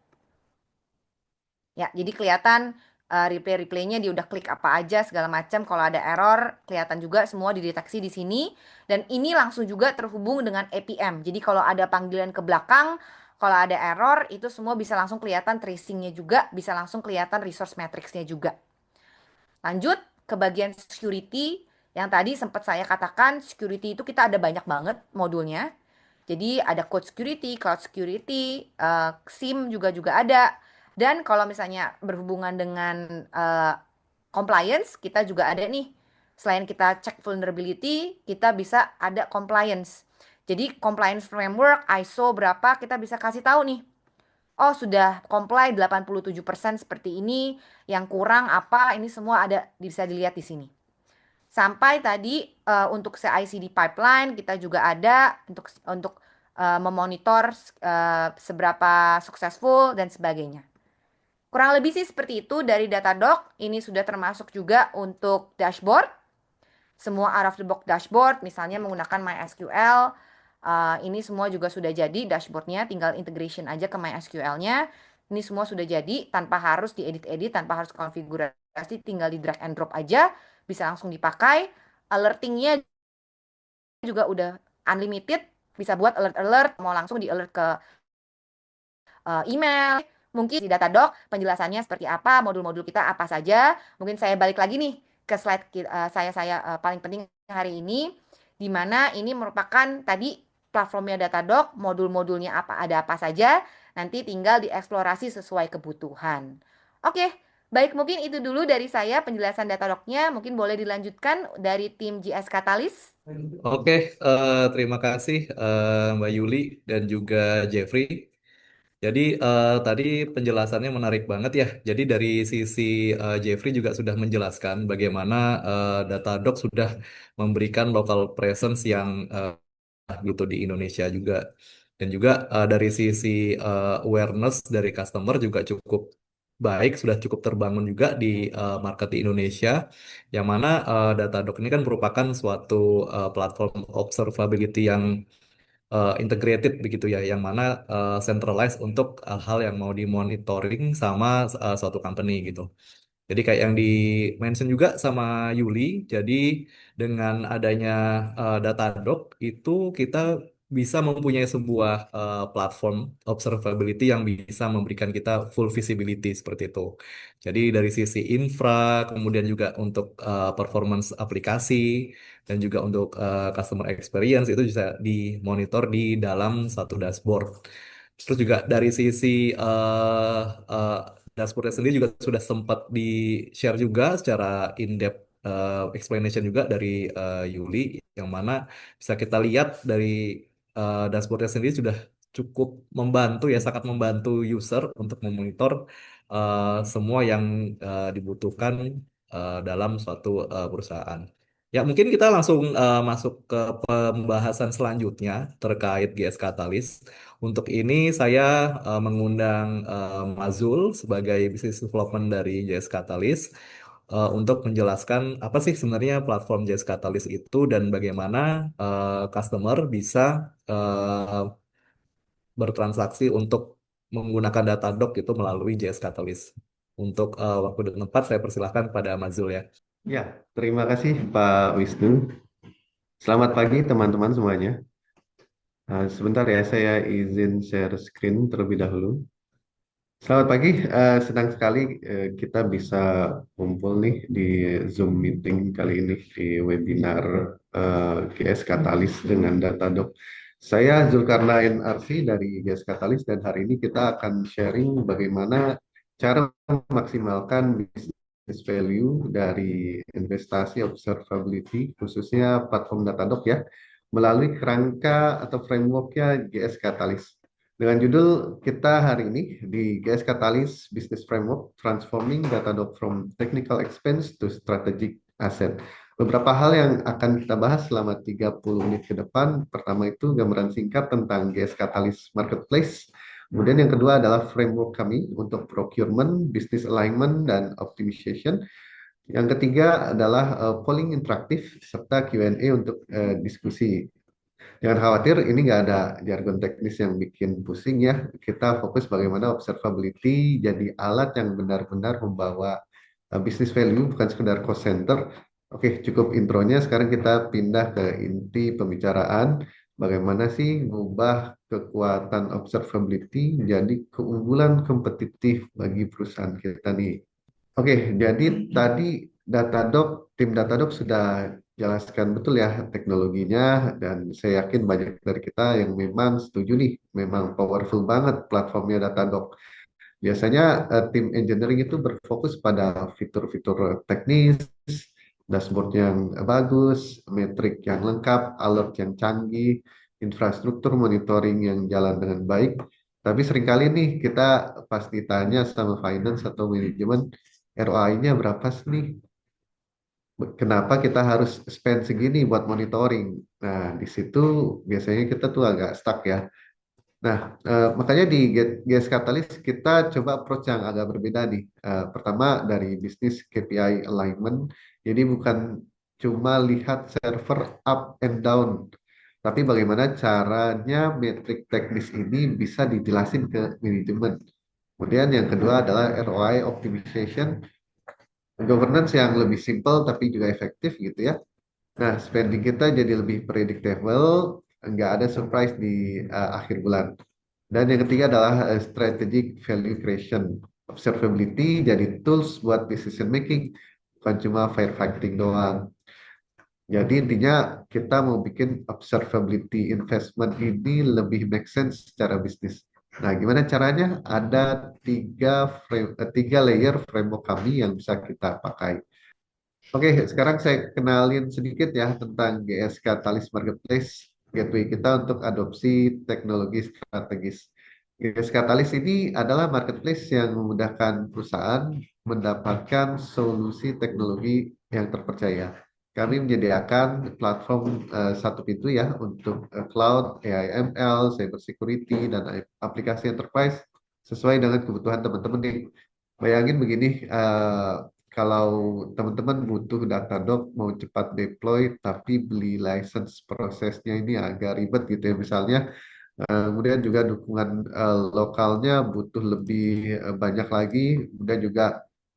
Ya, jadi kelihatan replay-replaynya dia udah klik apa aja segala macam. Kalau ada error, kelihatan juga semua dideteksi di sini. Dan ini langsung juga terhubung dengan APM. Jadi kalau ada panggilan ke belakang, kalau ada error, itu semua bisa langsung kelihatan tracingnya juga, bisa langsung kelihatan resource matrix-nya juga. Lanjut ke bagian security. Yang tadi sempat saya katakan, security itu kita ada banyak banget modulnya. Jadi ada code security, cloud security, SIM juga ada. Dan kalau misalnya berhubungan dengan compliance, kita juga ada nih. Selain kita cek vulnerability, kita bisa ada compliance. Jadi compliance framework ISO berapa kita bisa kasih tahu nih. Oh, sudah comply 87% seperti ini, yang kurang apa, ini semua ada bisa dilihat di sini. Sampai tadi untuk CI/CD pipeline kita juga ada untuk memonitor seberapa successful dan sebagainya. Kurang lebih sih seperti itu dari Datadog. Ini sudah termasuk juga untuk dashboard. Semua out of the box dashboard, misalnya menggunakan MySQL. Ini semua juga sudah jadi dashboardnya, tinggal integration aja ke MySQL-nya. Ini semua sudah jadi tanpa harus diedit-edit, tanpa harus konfigurasi, tinggal di drag and drop aja, bisa langsung dipakai. Alertingnya juga udah unlimited, bisa buat alert-alert, mau langsung di-alert ke email. Mungkin di Datadog penjelasannya seperti apa, modul-modul kita apa saja. Mungkin saya balik lagi nih ke slide saya paling penting hari ini, di mana ini merupakan tadi platformnya Datadog, modul-modulnya ada apa saja, nanti tinggal dieksplorasi sesuai kebutuhan. Oke, baik mungkin itu dulu dari saya penjelasan Datadog-nya, mungkin boleh dilanjutkan dari tim GS Catalyst. Oke, terima kasih Mbak Yuli dan juga Jeffrey. Jadi tadi penjelasannya menarik banget ya. Jadi dari sisi Jeffrey juga sudah menjelaskan bagaimana Datadog sudah memberikan local presence yang gitu di Indonesia juga. Dan juga dari sisi awareness dari customer juga cukup baik, sudah cukup terbangun juga di market di Indonesia. Yang mana Datadog ini kan merupakan suatu platform observability yang integrated begitu ya, yang mana centralized untuk hal yang mau dimonitoring sama suatu company gitu. Jadi kayak yang di mention juga sama Yuli, jadi dengan adanya Datadog itu kita bisa mempunyai sebuah platform observability yang bisa memberikan kita full visibility seperti itu. Jadi dari sisi infra, kemudian juga untuk performance aplikasi, dan juga untuk customer experience itu bisa dimonitor di dalam satu dashboard. Terus juga dari sisi eh, eh, dashboardnya sendiri juga sudah sempat di-share juga secara in-depth explanation juga dari Yuli, yang mana bisa kita lihat dari dashboardnya sendiri sudah cukup membantu ya, sangat membantu user untuk memonitor semua yang dibutuhkan dalam suatu perusahaan. Ya, mungkin kita langsung masuk ke pembahasan selanjutnya terkait GS Catalyst. Untuk ini saya mengundang Mazul sebagai Business Development dari JS Catalyst untuk menjelaskan apa sih sebenarnya platform JS Catalyst itu dan bagaimana customer bisa eh, bertransaksi untuk menggunakan Datadog itu melalui JS Catalyst. Untuk waktu dan tempat saya persilahkan pada Mazul ya. Ya, terima kasih Pak Wisnu. Selamat pagi teman-teman semuanya. Sebentar ya, saya izin share screen terlebih dahulu. Selamat pagi, senang sekali kita bisa kumpul nih di Zoom meeting kali ini di webinar GS Catalyst dengan Datadog. Saya Zulkarnain Arsi dari GS Catalyst dan hari ini kita akan sharing bagaimana cara memaksimalkan business value dari investasi observability khususnya platform Datadog ya melalui kerangka atau frameworknya GS Catalyst. Dengan judul kita hari ini di GS Catalyst Business Framework Transforming Datadog from Technical Expense to Strategic Asset. Beberapa hal yang akan kita bahas selama 30 menit ke depan. Pertama itu gambaran singkat tentang GS Catalyst Marketplace. Kemudian yang kedua adalah framework kami untuk procurement, business alignment, dan optimization. Yang ketiga adalah polling interaktif serta Q&A untuk diskusi. Jangan khawatir, ini nggak ada jargon teknis yang bikin pusing ya. Kita fokus bagaimana observability jadi alat yang benar-benar membawa business value, bukan sekedar cost center. Oke, cukup intronya. Sekarang kita pindah ke inti pembicaraan. Bagaimana sih mengubah kekuatan observability jadi keunggulan kompetitif bagi perusahaan kita nih. Oke, jadi tadi tim Datadog sudah jelaskan betul ya teknologinya dan saya yakin banyak dari kita yang memang setuju nih, memang powerful banget platformnya Datadog. Biasanya tim engineering itu berfokus pada fitur-fitur teknis, dashboard yang bagus, metrik yang lengkap, alert yang canggih, infrastruktur monitoring yang jalan dengan baik. Tapi seringkali nih kita pas ditanya sama finance atau manajemen, ROI-nya berapa sih nih? Kenapa kita harus spend segini buat monitoring? Nah, di situ biasanya kita tuh agak stuck ya. Nah, makanya di GS Catalyst kita coba approach yang agak berbeda nih. Pertama dari bisnis KPI alignment. Jadi bukan cuma lihat server up and down, tapi bagaimana caranya metrik teknis ini bisa dijelasin ke manajemen. Kemudian yang kedua adalah ROI optimization, governance yang lebih simple tapi juga efektif gitu ya. Nah, spending kita jadi lebih predictable, nggak ada surprise di akhir bulan. Dan yang ketiga adalah strategic value creation. Observability jadi tools buat decision making, bukan cuma firefighting doang. Jadi intinya kita mau bikin observability investment ini lebih make sense secara bisnis. Nah, gimana caranya? Ada tiga layer framework kami yang bisa kita pakai. Oke, sekarang saya kenalin sedikit ya tentang GS Catalyst Marketplace, gateway kita untuk adopsi teknologi strategis. GS Catalyst ini adalah marketplace yang memudahkan perusahaan mendapatkan solusi teknologi yang terpercaya. Kami menyediakan platform satu pintu ya untuk cloud, AI ML, cyber security, dan aplikasi enterprise sesuai dengan kebutuhan teman-teman nih. Bayangin begini, kalau teman-teman butuh Datadog mau cepat deploy tapi beli license prosesnya ini agak ribet gitu ya misalnya. Kemudian juga dukungan lokalnya butuh lebih banyak lagi, kemudian juga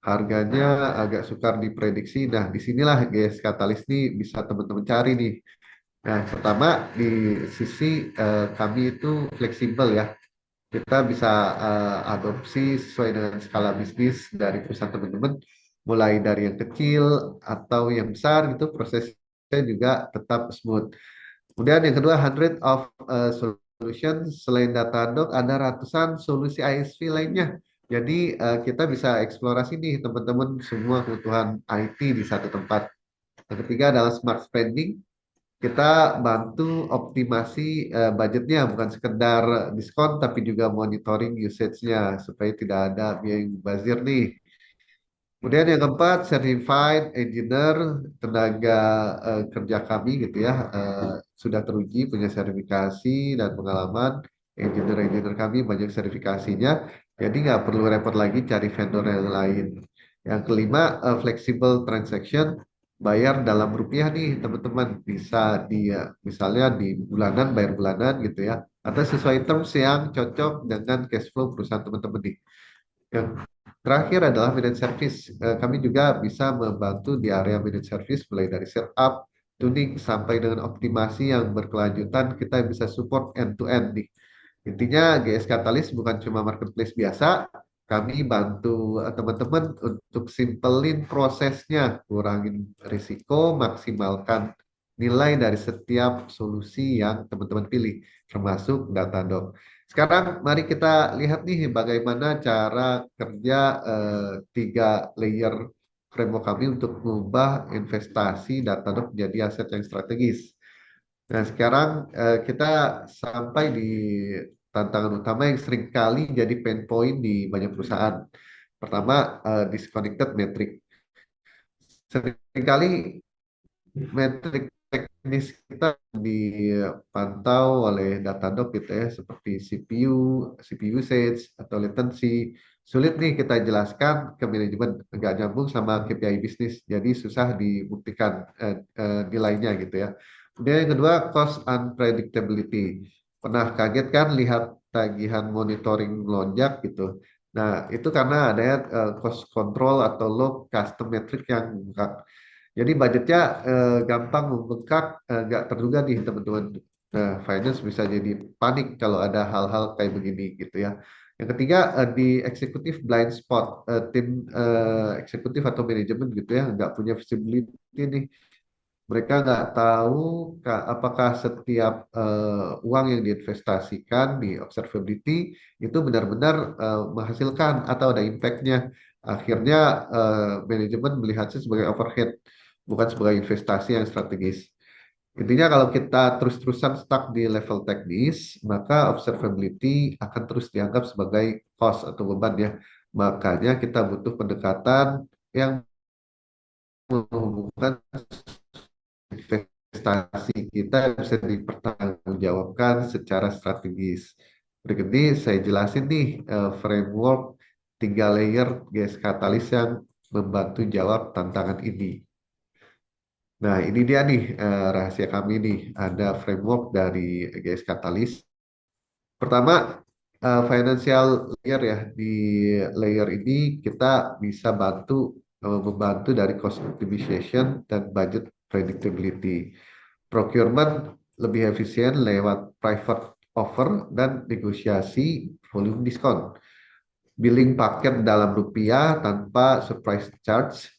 harganya agak sukar diprediksi. Nah, disinilah GS Catalyst ini bisa teman-teman cari nih. Nah, pertama di sisi kami itu fleksibel ya. Kita bisa adopsi sesuai dengan skala bisnis dari perusahaan teman-teman, mulai dari yang kecil atau yang besar gitu, prosesnya juga tetap smooth. Kemudian yang kedua, hundred of solution selain Datadog ada ratusan solusi ISV lainnya. Jadi kita bisa eksplorasi nih teman-teman semua kebutuhan IT di satu tempat. Yang ketiga adalah smart spending. Kita bantu optimasi budgetnya, bukan sekedar diskon, tapi juga monitoring usage-nya supaya tidak ada biaya yang mubazir nih. Kemudian yang keempat, certified engineer, tenaga kerja kami gitu ya, sudah teruji, punya sertifikasi dan pengalaman. Engineer-engineer kami banyak sertifikasinya, jadi nggak perlu repot lagi cari vendor yang lain. Yang kelima, flexible transaction, bayar dalam rupiah nih teman-teman. Bisa di, misalnya di bulanan, bayar bulanan gitu ya. Atau sesuai terms yang cocok dengan cash flow perusahaan teman-teman nih. Yang terakhir adalah managed service. Kami juga bisa membantu di area managed service mulai dari setup, tuning sampai dengan optimasi yang berkelanjutan. Kita bisa support end to end nih. Intinya GS Catalyst bukan cuma marketplace biasa, kami bantu teman-teman untuk simpelin prosesnya, kurangin risiko, maksimalkan nilai dari setiap solusi yang teman-teman pilih, termasuk Datadog. Sekarang mari kita lihat nih bagaimana cara kerja tiga layer framework kami untuk mengubah investasi Datadog menjadi aset yang strategis. Nah, sekarang kita sampai di tantangan utama yang seringkali jadi pain point di banyak perusahaan. Pertama, disconnected metric. Seringkali metrik teknis kita dipantau oleh Datadog gitu ya, seperti CPU usage, atau latency. Sulit nih kita jelaskan ke manajemen, nggak nyambung sama KPI bisnis, jadi susah dibuktikan nilainya gitu ya. Kemudian yang kedua, cost unpredictability. Pernah kaget kan lihat tagihan monitoring melonjak gitu. Nah, itu karena ada cost control atau low custom metric yang bukan. Jadi budgetnya gampang membengkak, nggak terduga nih teman-teman. Nah, finance bisa jadi panik kalau ada hal-hal kayak begini gitu ya. Yang ketiga, di eksekutif blind spot. Tim eksekutif atau manajemen gitu ya, nggak punya visibility nih. Mereka nggak tahu apakah setiap uang yang diinvestasikan di observability itu benar-benar menghasilkan atau ada impact-nya. Akhirnya manajemen melihatnya sebagai overhead, bukan sebagai investasi yang strategis. Intinya kalau kita terus-terusan stuck di level teknis, maka observability akan terus dianggap sebagai cost atau beban ya. Makanya kita butuh pendekatan yang menghubungkan investasi kita bisa dipertanggungjawabkan secara strategis. Berikut ini saya jelasin nih framework 3 layer GS Catalyst yang membantu jawab tantangan ini. Nah, ini dia nih rahasia kami nih. Ada framework dari GS Catalyst. Pertama, financial layer ya. Di layer ini kita bisa membantu dari cost optimization dan budget predictability. Procurement lebih efisien lewat private offer dan negosiasi volume diskon. Billing paket dalam rupiah tanpa surprise charge.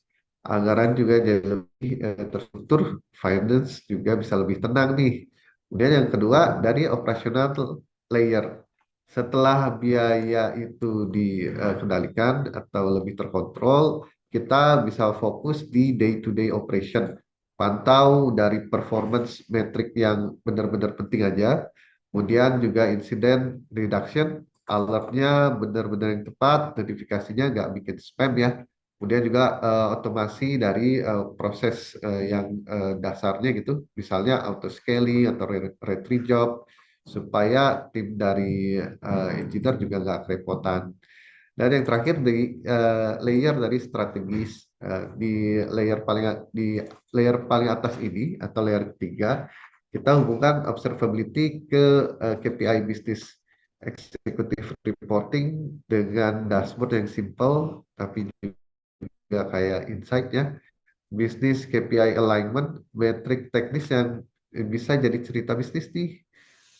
Anggaran juga jadi lebih terstruktur, finance juga bisa lebih tenang nih. Kemudian yang kedua, dari operational layer. Setelah biaya itu dikendalikan atau lebih terkontrol, kita bisa fokus di day-to-day operation. Pantau dari performance metric yang benar-benar penting aja. Kemudian juga incident reduction, alertnya benar-benar yang tepat, notifikasinya nggak bikin spam ya. Kemudian juga otomasi dari proses yang dasarnya gitu, misalnya auto scaling atau retrieve job, supaya tim dari engineer juga nggak kerepotan. Dan yang terakhir di layer dari strategis Di layer paling atas ini atau layer ketiga, kita hubungkan observability ke KPI bisnis executive reporting dengan dashboard yang simple tapi juga kayak insight ya, bisnis KPI alignment, metrik teknis yang bisa jadi cerita bisnis nih.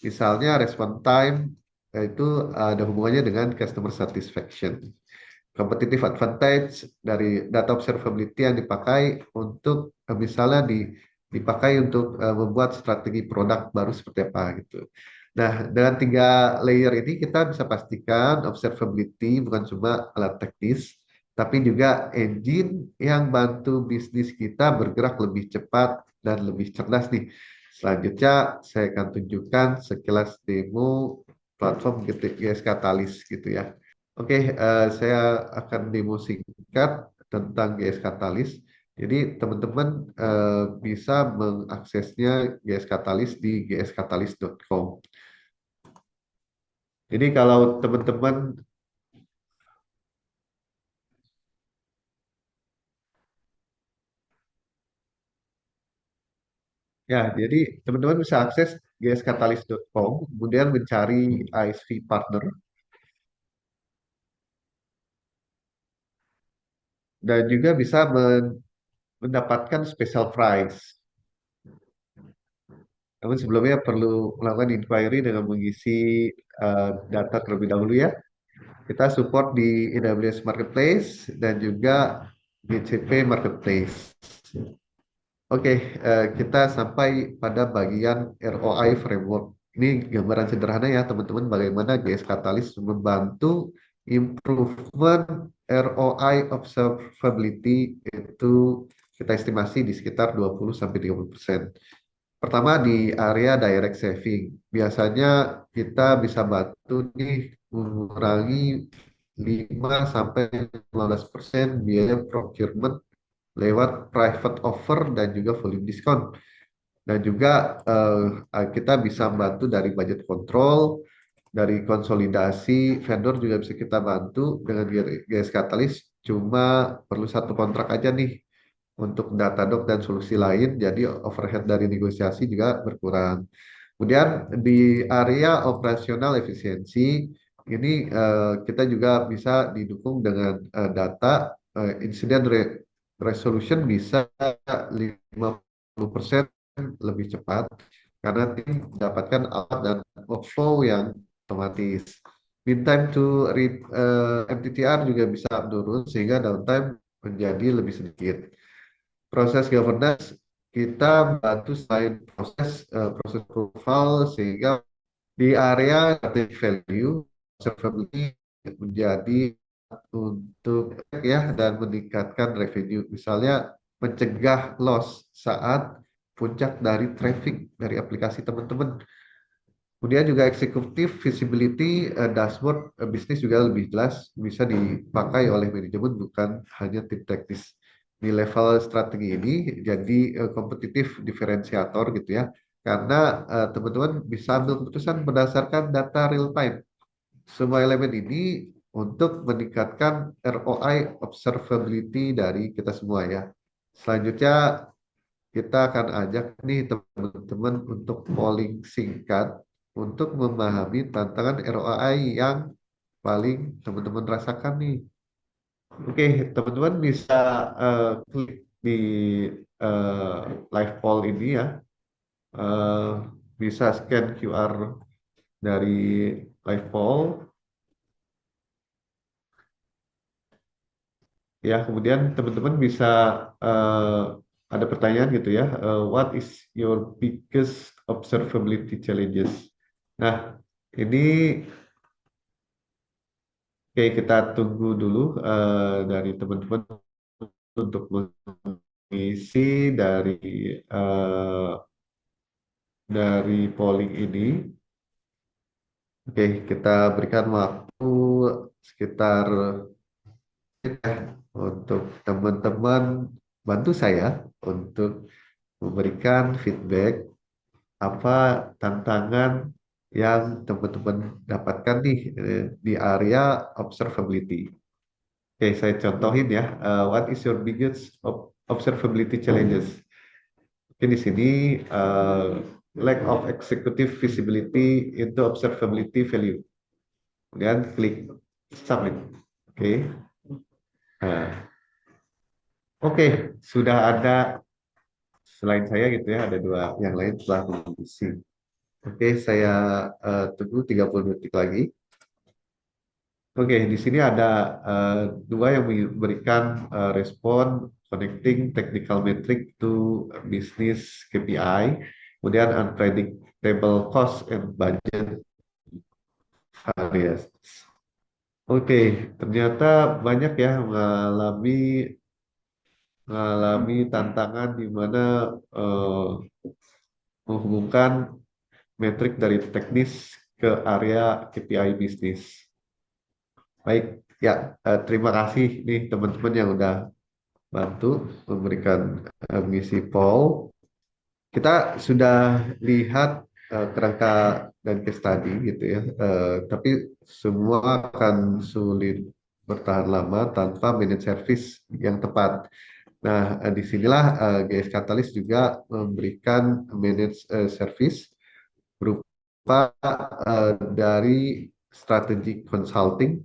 Misalnya response time, itu ada hubungannya dengan customer satisfaction. Competitive advantage dari data observability yang dipakai untuk misalnya dipakai untuk membuat strategi produk baru seperti apa gitu. Nah, dengan 3 layer ini kita bisa pastikan observability bukan cuma alat teknis, tapi juga engine yang bantu bisnis kita bergerak lebih cepat dan lebih cerdas nih. Selanjutnya saya akan tunjukkan sekilas demo platform GS Catalyst gitu ya. Oke, saya akan demo singkat tentang GS Catalyst. Jadi teman-teman bisa mengaksesnya GS Catalyst di gskatalyst.com. Jadi kalau teman-teman ya, jadi teman-teman bisa akses gskatalyst.com, kemudian mencari ISV partner dan juga bisa mendapatkan special price. Namun sebelumnya perlu melakukan inquiry dengan mengisi data terlebih dahulu ya. Kita support di AWS Marketplace dan juga GCP Marketplace. Oke, kita sampai pada bagian ROI Framework. Ini gambaran sederhana ya teman-teman bagaimana GS Catalyst membantu improvement ROI observability itu kita estimasi di sekitar 20-30%. Pertama di area direct saving. Biasanya kita bisa bantu nih mengurangi 5-15% biaya procurement lewat private offer dan juga volume discount. Dan juga kita bisa bantu dari budget control, dari konsolidasi vendor juga bisa kita bantu dengan GS Catalyst. Cuma perlu 1 kontrak aja nih untuk Datadog dan solusi lain, jadi overhead dari negosiasi juga berkurang. Kemudian di area operasional efisiensi, ini kita juga bisa didukung dengan data incident resolution bisa 50% lebih cepat karena tim mendapatkan alat dan workflow yang otomatis. Mean time to read MTTR juga bisa menurun sehingga downtime menjadi lebih sedikit. Proses governance kita bantu selain proses approval sehingga di area strategic value observability menjadi untuk ya dan meningkatkan revenue, misalnya mencegah loss saat puncak dari traffic dari aplikasi teman-teman. Kemudian juga eksekutif visibility dashboard bisnis juga lebih jelas bisa dipakai oleh manajemen bukan hanya tim teknis. Di level strategi ini jadi kompetitif diferensiator gitu ya. Karena teman-teman bisa ambil keputusan berdasarkan data real time. Semua elemen ini untuk meningkatkan ROI observability dari kita semua ya. Selanjutnya kita akan ajak nih teman-teman untuk polling singkat untuk memahami tantangan ROI yang paling teman-teman rasakan nih. Oke, teman-teman bisa klik di eh, live poll ini ya. Eh, Bisa scan QR dari live poll. Ya, kemudian teman-teman bisa eh, ada pertanyaan gitu ya. What is your biggest observability challenges? Nah, ini oke kita tunggu dulu dari teman-teman untuk mengisi eh, dari polling ini. Oke, kita berikan waktu sekitar untuk teman-teman bantu saya untuk memberikan feedback apa tantangan yang teman-teman dapatkan nih di area observability. Oke, saya contohin ya. What is your biggest observability challenges? Mungkin di sini lack of executive visibility into observability value. Kemudian klik submit. Oke. Nah, oke, sudah ada selain saya gitu ya, ada dua yang lain telah mengisi. Oke, saya tunggu 30 detik lagi. Oke, di sini ada dua yang memberikan respon connecting technical metric to business KPI, kemudian unpredictable cost and budget areas. Oke, ternyata banyak ya mengalami tantangan di mana eh, menghubungkan metrik dari teknis ke area KPI bisnis. Baik, ya terima kasih nih teman-teman yang udah bantu memberikan mengisi poll. Kita sudah lihat kerangka dan case study gitu ya, tapi semua akan sulit bertahan lama tanpa managed service yang tepat. Nah, disinilah GS Catalyst juga memberikan managed service berupa dari strategi consulting.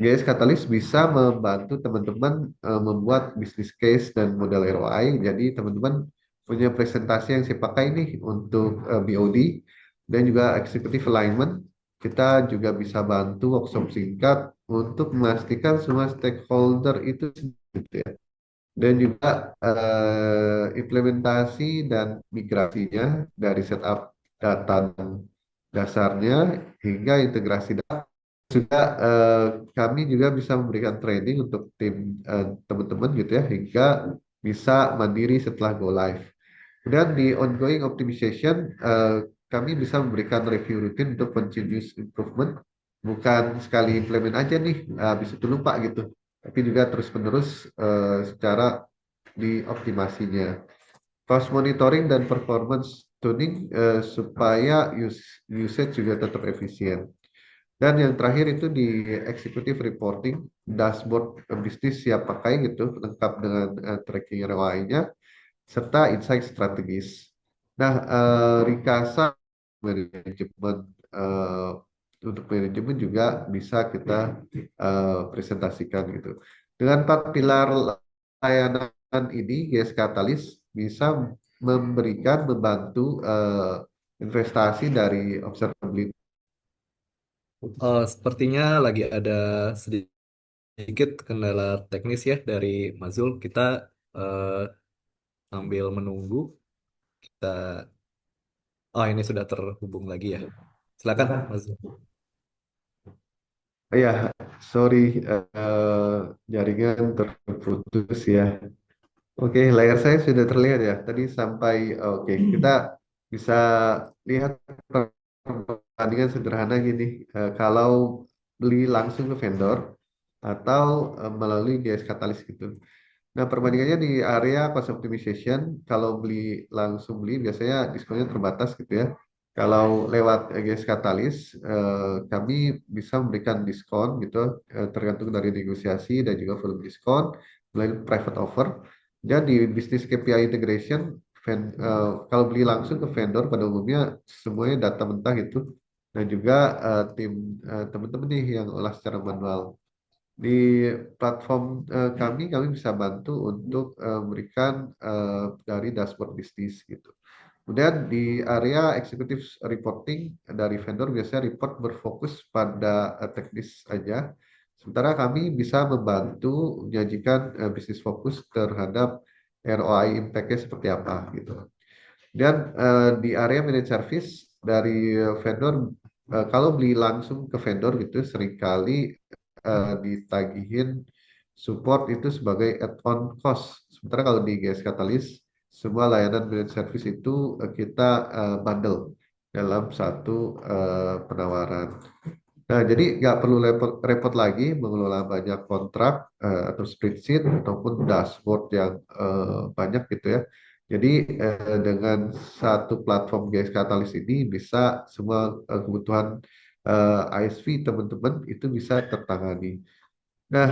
GS Catalyst bisa membantu teman-teman membuat business case dan model ROI. Jadi teman-teman punya presentasi yang saya pakai nih untuk BOD dan juga executive alignment. Kita juga bisa bantu workshop singkat untuk memastikan semua stakeholder itu gitu ya. Dan juga implementasi dan migrasinya dari setup data dasarnya hingga integrasi data. Juga kami juga bisa memberikan training untuk tim teman-teman gitu ya hingga bisa mandiri setelah go live. Kemudian di ongoing optimization kami bisa memberikan review rutin untuk continuous improvement, bukan sekali implement aja nih habis itu lupa gitu, tapi juga terus-menerus secara dioptimasinya. Cost monitoring dan performance tuning supaya usage juga tetap efisien. Dan yang terakhir itu di executive reporting, dashboard bisnis siap pakai gitu, lengkap dengan tracking ROI-nya, serta insight strategis. Nah, Rikasa manajemen untuk manajemen juga bisa kita presentasikan gitu. Dengan 4 pilar layanan ini, GS Catalyst bisa membantu investasi dari observability. Sepertinya lagi ada sedikit kendala teknis ya dari Mazul. Kita eh, sambil menunggu. Kita, oh ini sudah terhubung lagi ya. Silakan, Mazul. Ya, sorry, jaringan terputus ya. Oke, layar saya sudah terlihat ya. Tadi sampai, oke, kita bisa lihat perbandingan sederhana gini. Kalau beli langsung ke vendor atau melalui GS Catalyst gitu. Nah, perbandingannya di area cost optimization, kalau langsung beli biasanya diskonnya terbatas gitu ya. Kalau lewat GS Catalyst, kami bisa memberikan diskon gitu, tergantung dari negosiasi dan juga volume diskon, melalui private offer. Dan di bisnis KPI integration, kalau beli langsung ke vendor pada umumnya semuanya data mentah itu, dan juga tim teman-teman nih yang olah secara manual. Di platform kami bisa bantu untuk memberikan dari dashboard bisnis gitu. Kemudian di area executive reporting dari vendor biasanya report berfokus pada teknis aja. Sementara kami bisa membantu menyajikan bisnis fokus terhadap ROI impact-nya seperti apa gitu. Dan di area managed service dari vendor, kalau beli langsung ke vendor gitu seringkali ditagihin support itu sebagai add-on cost. Sementara kalau di GS Catalyst, semua layanan managed service itu kita bundle dalam satu penawaran. Nah, jadi nggak perlu repot lagi mengelola banyak kontrak atau spreadsheet ataupun dashboard yang banyak gitu ya. Jadi dengan satu platform GS Catalyst ini bisa semua kebutuhan ISV teman-teman itu bisa tertangani. Nah,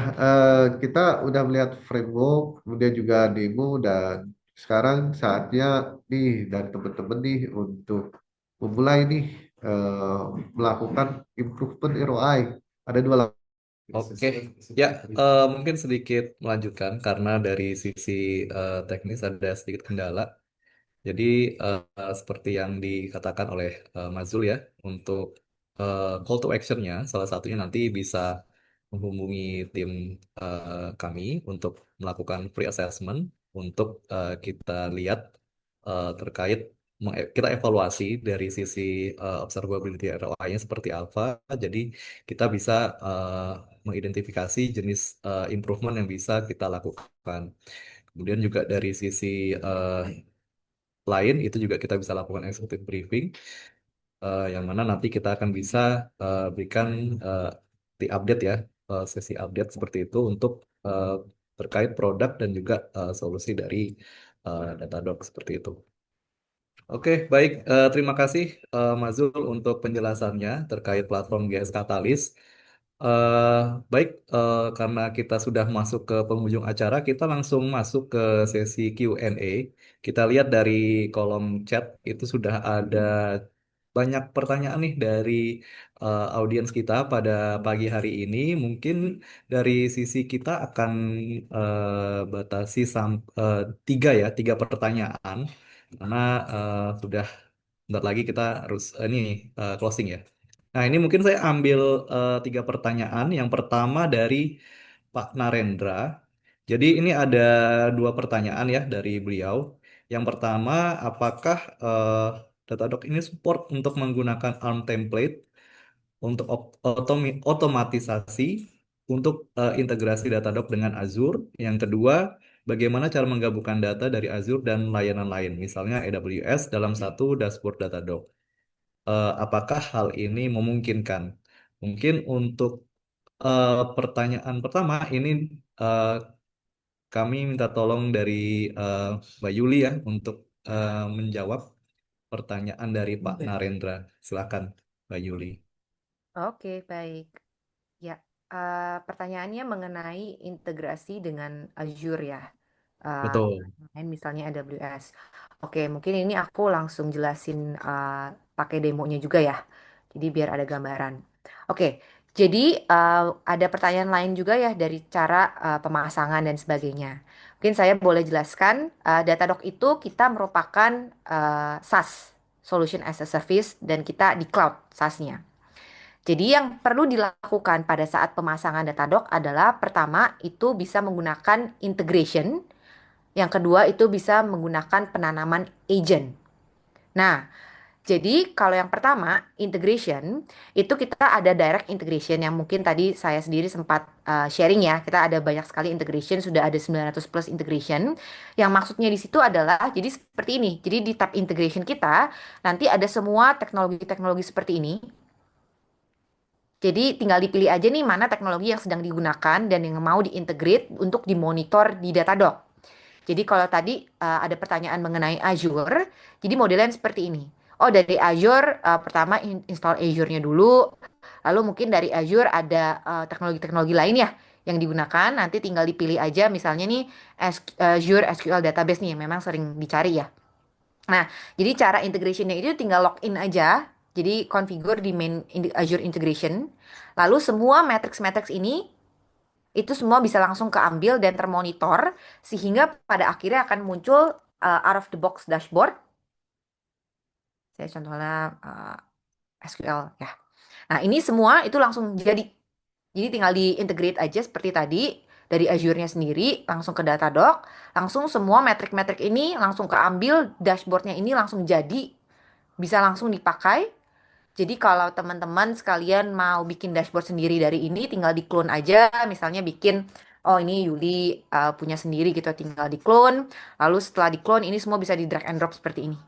kita udah melihat framework, kemudian juga demo, dan sekarang saatnya nih dari teman-teman nih untuk memulai nih eh, melakukan improvement ROI. Ada dua Oke, ya mungkin sedikit melanjutkan karena dari sisi teknis ada sedikit kendala. Jadi seperti yang dikatakan oleh Mas Zul ya, untuk call to actionnya, salah satunya nanti bisa menghubungi tim kami untuk melakukan pre-assessment untuk kita lihat terkait kita evaluasi dari sisi observability ROI-nya seperti apa. Jadi kita bisa mengidentifikasi jenis improvement yang bisa kita lakukan. Kemudian juga dari sisi lain itu juga kita bisa lakukan executive briefing yang mana nanti kita akan bisa berikan eh, di update ya sesi update seperti itu untuk eh, terkait produk dan juga solusi dari Datadog seperti itu. Oke, baik. Terima kasih Mas Zul untuk penjelasannya terkait platform GS Catalyst. Eh, baik, karena kita sudah masuk ke penghujung acara, kita langsung masuk ke sesi Q&A. Kita lihat dari kolom chat itu sudah ada banyak pertanyaan nih dari audiens kita pada pagi hari ini. Mungkin dari sisi kita akan batasi tiga pertanyaan karena sudah bentar lagi kita harus ini closing ya. Nah, ini mungkin saya ambil tiga pertanyaan. Yang pertama dari Pak Narendra. Jadi ini ada dua pertanyaan ya dari beliau. Yang pertama, apakah Datadog ini support untuk menggunakan ARM template untuk otomatisasi untuk integrasi Datadog dengan Azure? Yang kedua, bagaimana cara menggabungkan data dari Azure dan layanan lain, misalnya AWS dalam satu dashboard Datadog? Apakah hal ini memungkinkan? Mungkin untuk pertanyaan pertama ini eh, kami minta tolong dari eh, Mbak Yuli ya untuk menjawab pertanyaan dari Pak Narendra. Silakan, Mbak Yuli. Oke, baik. Ya, pertanyaannya mengenai integrasi dengan Azure ya. Betul. Misalnya AWS. Oke, mungkin ini aku langsung jelasin pakai demonya juga ya. Jadi biar ada gambaran. Oke, jadi ada pertanyaan lain juga ya dari cara pemasangan dan sebagainya. Mungkin saya boleh jelaskan, Datadog itu kita merupakan SaaS, Solution as a Service, dan kita di cloud SaaS-nya. Jadi yang perlu dilakukan pada saat pemasangan Datadog adalah pertama itu bisa menggunakan integration, yang kedua itu bisa menggunakan penanaman agent. Nah, jadi kalau yang pertama integration itu kita ada direct integration yang mungkin tadi saya sendiri sempat sharing ya. Kita ada banyak sekali integration, sudah ada 900 plus integration. Yang maksudnya di situ adalah jadi seperti ini. Jadi di tab integration kita nanti ada semua teknologi-teknologi seperti ini. Jadi tinggal dipilih aja nih mana teknologi yang sedang digunakan dan yang mau diintegrate untuk dimonitor di Datadog. Jadi kalau tadi ada pertanyaan mengenai Azure, jadi modelnya seperti ini. Oh, dari Azure pertama install Azure-nya dulu, lalu mungkin dari Azure ada teknologi-teknologi lain ya yang digunakan. Nanti tinggal dipilih aja misalnya nih Azure SQL Database nih yang memang sering dicari ya. Nah, jadi cara integrationnya itu tinggal login aja. Jadi configure di main Azure integration. Lalu semua matrix-matrix ini itu semua bisa langsung keambil dan termonitor sehingga pada akhirnya akan muncul out of the box dashboard. Saya contohnya SQL ya. Nah, ini semua itu langsung jadi. Jadi tinggal di-integrate aja seperti tadi dari Azure-nya sendiri langsung ke Datadog, langsung semua metrik-metrik ini langsung keambil, dashboard-nya ini langsung jadi, bisa langsung dipakai. Jadi kalau teman-teman sekalian mau bikin dashboard sendiri dari ini, tinggal di-clone aja. Misalnya bikin, oh ini Yuli punya sendiri gitu, tinggal di-clone. Lalu setelah di-clone, ini semua bisa di-drag and drop seperti ini.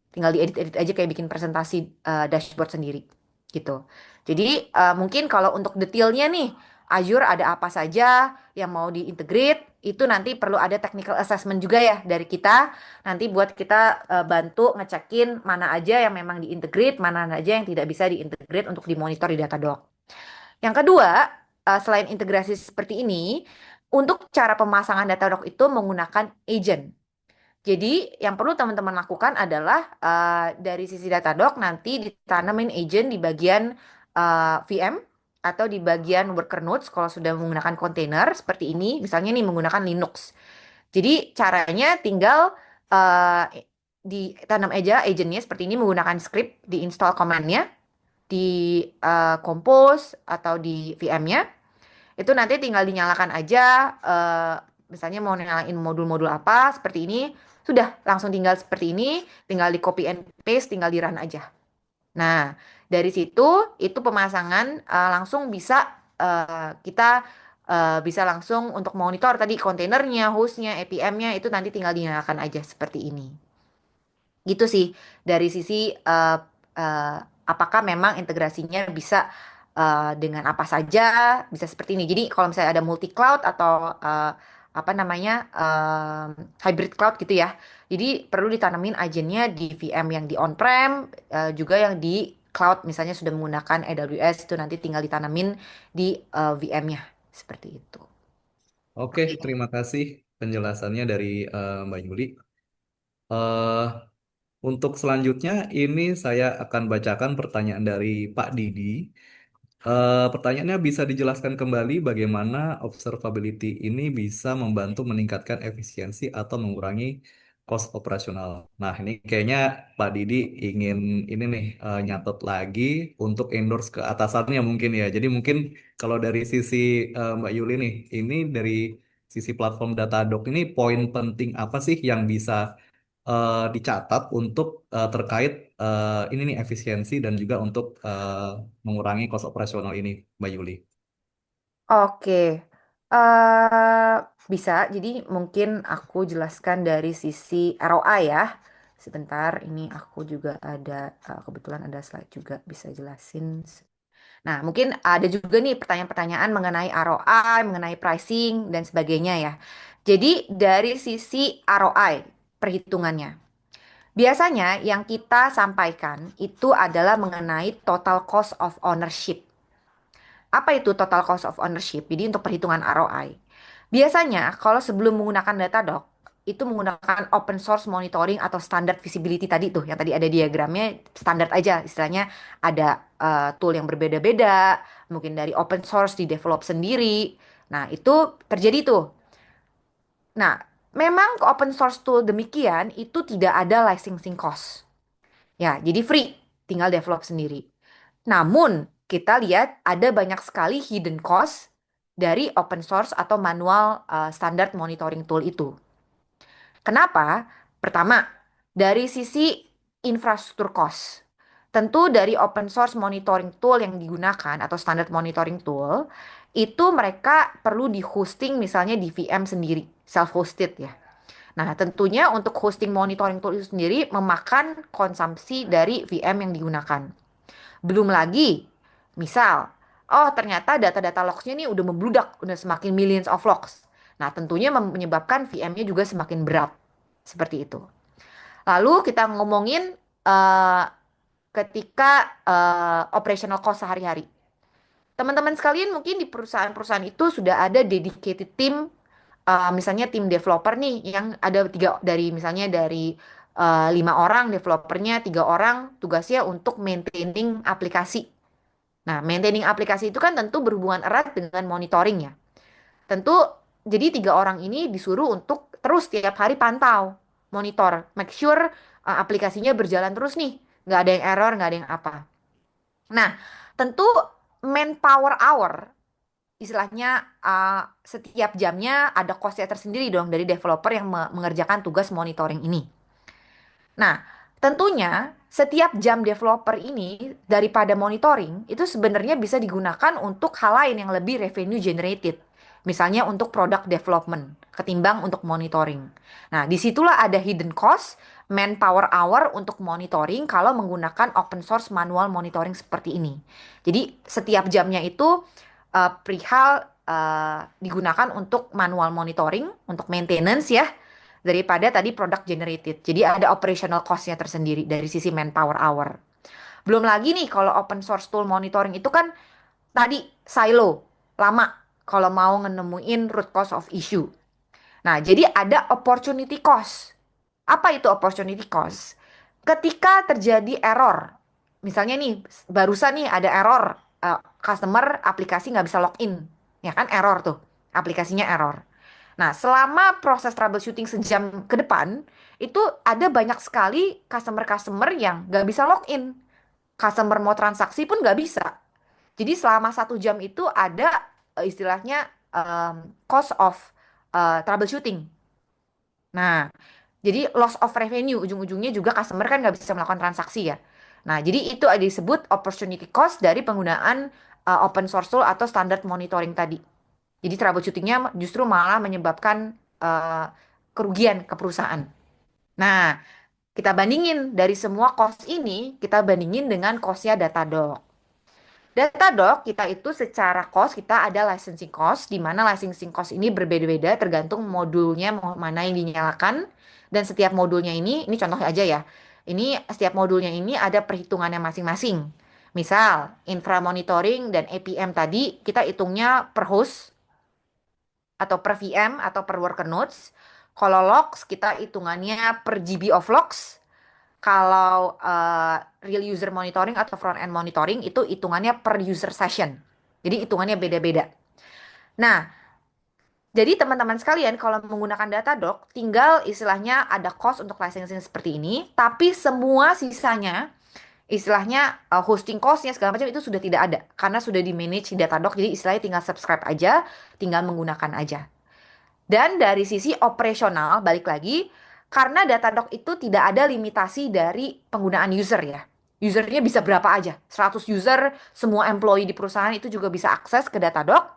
Tinggal diedit-edit aja kayak bikin presentasi dashboard sendiri gitu. Jadi mungkin kalau untuk detailnya nih, Azure ada apa saja yang mau diintegrate, itu nanti perlu ada technical assessment juga ya dari kita. Nanti buat kita bantu ngecekin mana aja yang memang diintegrate, mana aja yang tidak bisa diintegrate untuk dimonitor di Datadog. Yang kedua, selain integrasi seperti ini, untuk cara pemasangan Datadog itu menggunakan agent. Jadi yang perlu teman-teman lakukan adalah dari sisi Datadog nanti ditanamin agent di bagian VM atau di bagian worker nodes kalau sudah menggunakan kontainer seperti ini, misalnya nih menggunakan Linux. Jadi caranya tinggal ditanam aja agentnya seperti ini menggunakan script, diinstal commandnya di Compose atau di VM-nya. Itu nanti tinggal dinyalakan aja, misalnya mau nyalain modul-modul apa seperti ini, sudah langsung tinggal seperti ini, tinggal di copy and paste, tinggal di run aja. Nah, dari situ itu pemasangan langsung bisa kita bisa langsung untuk monitor tadi kontainernya, hostnya, APM-nya itu nanti tinggal dinyalakan aja seperti ini. Gitu sih dari sisi eh, apakah memang integrasinya bisa dengan apa saja, bisa seperti ini. Jadi kalau misalnya ada multi cloud atau apa namanya hybrid cloud gitu ya. Jadi perlu ditanamin agennya di VM yang di on-prem, juga yang di cloud misalnya sudah menggunakan AWS itu nanti tinggal ditanamin di VM-nya seperti itu. Oke, terima kasih penjelasannya dari Mbak Yuli. Eh, untuk selanjutnya, ini saya akan bacakan pertanyaan dari Pak Didi. Pertanyaannya bisa dijelaskan kembali bagaimana observability ini bisa membantu meningkatkan efisiensi atau mengurangi cost operasional. Nah, ini kayaknya Pak Didi ingin ini nih nyatet lagi untuk endorse ke atasannya mungkin ya. Jadi mungkin kalau dari sisi Mbak Yuli nih, ini dari sisi platform Datadog ini poin penting apa sih yang bisa dicatat untuk terkait ini nih efisiensi dan juga untuk mengurangi cost operasional ini, Mbak Yuli. Oke, eh bisa. Jadi mungkin aku jelaskan dari sisi ROI ya. Sebentar, ini aku juga ada kebetulan ada slide juga bisa jelasin. Nah, mungkin ada juga nih pertanyaan-pertanyaan mengenai ROI, mengenai pricing dan sebagainya ya. Jadi dari sisi ROI perhitungannya. Biasanya yang kita sampaikan itu adalah mengenai total cost of ownership. Apa itu total cost of ownership? Jadi untuk perhitungan ROI. Biasanya kalau sebelum menggunakan Datadog, itu menggunakan open source monitoring atau standar visibility tadi tuh, yang tadi ada diagramnya standar aja, istilahnya ada tool yang berbeda-beda, mungkin dari open source di develop sendiri. Nah, itu terjadi tuh. Nah, memang ke open source tool demikian itu tidak ada licensing cost. Ya, jadi free, tinggal develop sendiri. Namun, kita lihat ada banyak sekali hidden cost dari open source atau manual standar monitoring tool itu. Kenapa? Pertama, dari sisi infrastruktur cost. Tentu dari open source monitoring tool yang digunakan atau standar monitoring tool, itu mereka perlu di hosting misalnya di VM sendiri, self-hosted ya. Nah, tentunya untuk hosting monitoring tool itu sendiri memakan konsumsi dari VM yang digunakan. Belum lagi, misal, oh ternyata data-data logs-nya nih udah membludak, udah semakin millions of logs. Nah, tentunya menyebabkan VM-nya juga semakin berat. Seperti itu. Lalu kita ngomongin eh, ketika operational cost sehari-hari. Teman-teman sekalian mungkin di perusahaan-perusahaan itu sudah ada dedicated team, misalnya tim developer nih yang ada tiga dari misalnya dari 5 orang developernya, 3 orang tugasnya untuk maintaining aplikasi. Nah, maintaining aplikasi itu kan tentu berhubungan erat dengan monitoring ya. Tentu jadi 3 orang ini disuruh untuk terus tiap hari pantau, monitor, make sure aplikasinya berjalan terus nih, nggak ada yang error, nggak ada yang apa. Nah, tentu manpower hour istilahnya setiap jamnya ada cost-nya tersendiri dong dari developer yang mengerjakan tugas monitoring ini. Nah, tentunya setiap jam developer ini daripada monitoring itu sebenarnya bisa digunakan untuk hal lain yang lebih revenue generated. Misalnya untuk product development ketimbang untuk monitoring. Nah, disitulah ada hidden cost, manpower hour untuk monitoring kalau menggunakan open source manual monitoring seperti ini. Jadi setiap jamnya itu perihal digunakan untuk manual monitoring, untuk maintenance ya daripada tadi product generated. Jadi ada operational cost-nya tersendiri dari sisi manpower hour. Belum lagi nih kalau open source tool monitoring itu kan tadi silo. lama kalau mau nemuin root cause of issue. Nah, jadi ada opportunity cost. Apa itu opportunity cost? Ketika terjadi error, misalnya nih, barusan nih ada error, customer aplikasi nggak bisa login, ya kan error tuh, aplikasinya error. Nah, selama proses troubleshooting sejam ke depan, itu ada banyak sekali customer-customer yang nggak bisa login. Customer mau transaksi pun nggak bisa. Jadi selama 1 jam itu ada istilahnya cost of troubleshooting. Nah, jadi loss of revenue ujung-ujungnya juga customer kan nggak bisa melakukan transaksi ya. Nah, jadi itu ada disebut opportunity cost dari penggunaan open source tool atau standard monitoring tadi. Jadi troubleshootingnya justru malah menyebabkan eh, kerugian ke perusahaan. Nah, kita bandingin dari semua cost ini, kita bandingin dengan costnya Datadog. Datadog kita itu secara cost kita ada licensing cost di mana licensing cost ini berbeda-beda tergantung modulnya mau mana yang dinyalakan dan setiap modulnya ini contoh aja ya. Ini setiap modulnya ini ada perhitungannya masing-masing. Misal, infra monitoring dan APM tadi kita hitungnya per host atau per VM atau per worker nodes. Kalau logs kita hitungannya per GB of logs. Kalau real user monitoring atau front end monitoring itu hitungannya per user session. Jadi hitungannya beda-beda. Nah, jadi teman-teman sekalian kalau menggunakan Datadog tinggal istilahnya ada cost untuk licensing seperti ini, tapi semua sisanya istilahnya hosting costnya segala macam itu sudah tidak ada karena sudah di manage di Datadog. Jadi istilahnya tinggal subscribe aja, tinggal menggunakan aja. Dan dari sisi operasional, balik lagi, karena Datadog itu tidak ada limitasi dari penggunaan user ya. Usernya bisa berapa aja. 100 user, semua employee di perusahaan itu juga bisa akses ke Datadog.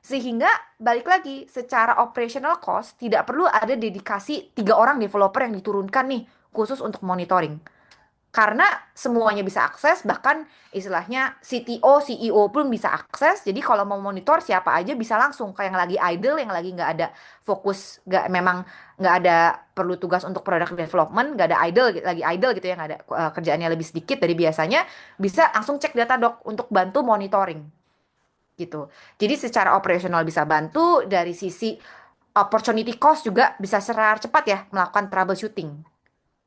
Sehingga balik lagi, secara operational cost tidak perlu ada dedikasi 3 orang developer yang diturunkan nih khusus untuk monitoring. Karena semuanya bisa akses, bahkan istilahnya CTO, CEO pun bisa akses. Jadi kalau mau monitor siapa aja bisa langsung. Kayak yang lagi idle, yang lagi nggak ada fokus, nggak memang nggak ada perlu tugas untuk product development, nggak ada idle, lagi idle gitu ya, nggak ada kerjaannya lebih sedikit dari biasanya, bisa langsung cek Datadog untuk bantu monitoring gitu. Jadi secara operasional bisa bantu, dari sisi opportunity cost juga bisa secara cepat ya melakukan troubleshooting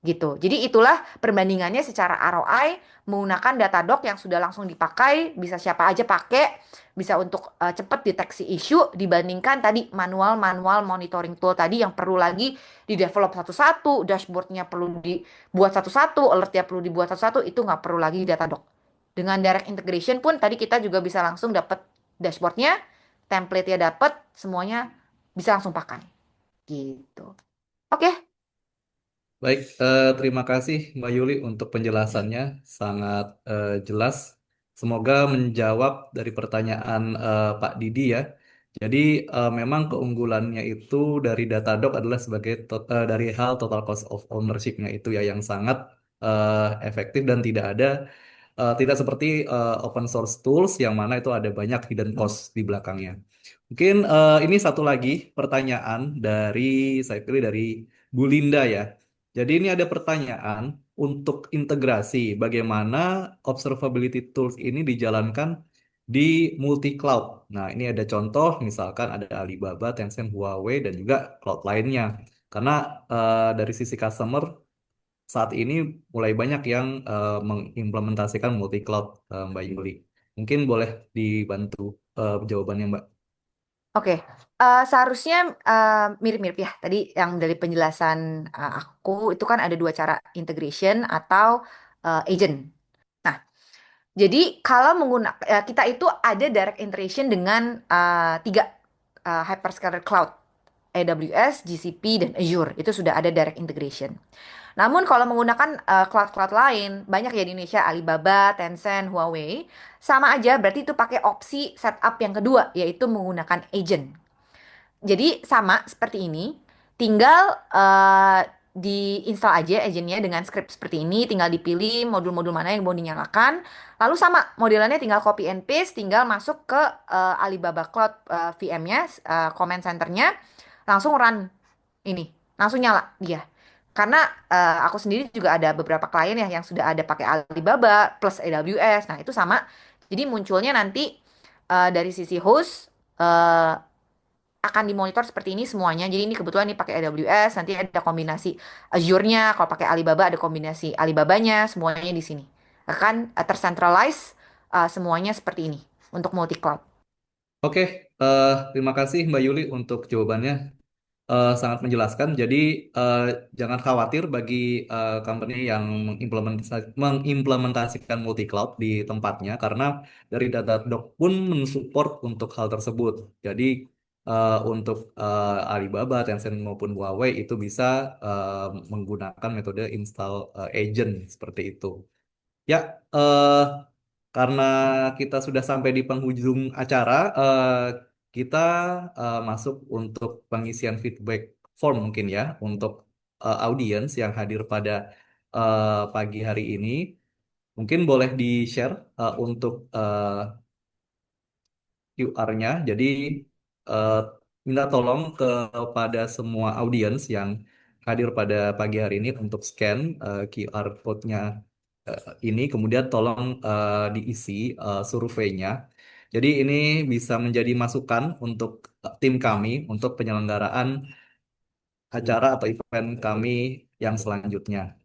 gitu. Jadi itulah perbandingannya secara ROI menggunakan Datadog yang sudah langsung dipakai, bisa siapa aja pakai, bisa untuk cepat deteksi isu dibandingkan tadi manual-manual monitoring tool tadi yang perlu lagi di develop satu-satu, dashboardnya perlu dibuat satu-satu, alertnya perlu dibuat satu-satu, itu nggak perlu lagi di Datadog. Dengan direct integration pun tadi kita juga bisa langsung dapat dashboardnya, template-nya dapat, semuanya bisa langsung pakai gitu. Oke. Baik, terima kasih Mbak Yuli untuk penjelasannya, sangat jelas. Semoga menjawab dari pertanyaan Pak Didi ya. Jadi memang keunggulannya itu dari Datadog adalah sebagai dari hal total cost of ownership-nya itu ya yang sangat efektif dan tidak seperti open source tools yang mana itu ada banyak hidden cost di belakangnya. Mungkin ini satu lagi pertanyaan dari saya pilih dari Bu Linda ya. Jadi ini ada pertanyaan untuk integrasi bagaimana observability tools ini dijalankan di multi cloud. Nah, ini ada contoh misalkan ada Alibaba, Tencent, Huawei dan juga cloud lainnya. Karena dari sisi customer saat ini mulai banyak yang mengimplementasikan multi cloud, Mbak Yuli. Mungkin boleh dibantu jawabannya, Mbak. Oke, seharusnya mirip-mirip ya. Tadi yang dari penjelasan aku itu kan ada 2 cara integration atau agent. Nah, jadi kalau menggunakan kita itu ada direct integration dengan 3 hyperscaler cloud, AWS, GCP, dan Azure. Itu sudah ada direct integration. Namun kalau menggunakan cloud-cloud lain, banyak ya di Indonesia, Alibaba, Tencent, Huawei, sama aja berarti itu pakai opsi setup yang kedua, yaitu menggunakan agent. Jadi sama seperti ini, tinggal diinstal aja agentnya dengan script seperti ini, tinggal dipilih modul-modul mana yang mau dinyalakan, lalu sama modelannya tinggal copy and paste, tinggal masuk ke Alibaba Cloud VM-nya, command center-nya, langsung run ini, langsung nyala dia. Karena aku sendiri juga ada beberapa klien ya yang sudah ada pakai Alibaba plus AWS, nah itu sama. Jadi munculnya nanti dari sisi host eh, akan dimonitor seperti ini semuanya. Jadi ini kebetulan nih pakai AWS, nanti ada kombinasi Azure-nya, kalau pakai Alibaba ada kombinasi Alibabanya, semuanya di sini. Akan tercentralize semuanya seperti ini untuk multi cloud. Oke, terima kasih Mbak Yuli untuk jawabannya. Sangat menjelaskan. Jadi eh, jangan khawatir bagi company yang mengimplementasikan multi cloud di tempatnya, karena dari Datadog pun mensupport untuk hal tersebut. Jadi untuk Alibaba, Tencent maupun Huawei itu bisa menggunakan metode install agent seperti itu. Ya, karena kita sudah sampai di penghujung acara, kita masuk untuk pengisian feedback form mungkin ya, untuk audiens yang hadir pada pagi hari ini. Mungkin boleh di-share untuk QR-nya. Jadi eh, minta tolong kepada semua audiens yang hadir pada pagi hari ini untuk scan QR code-nya ini, kemudian tolong diisi surveinya. Jadi ini bisa menjadi masukan untuk tim kami untuk penyelenggaraan acara atau event kami yang selanjutnya.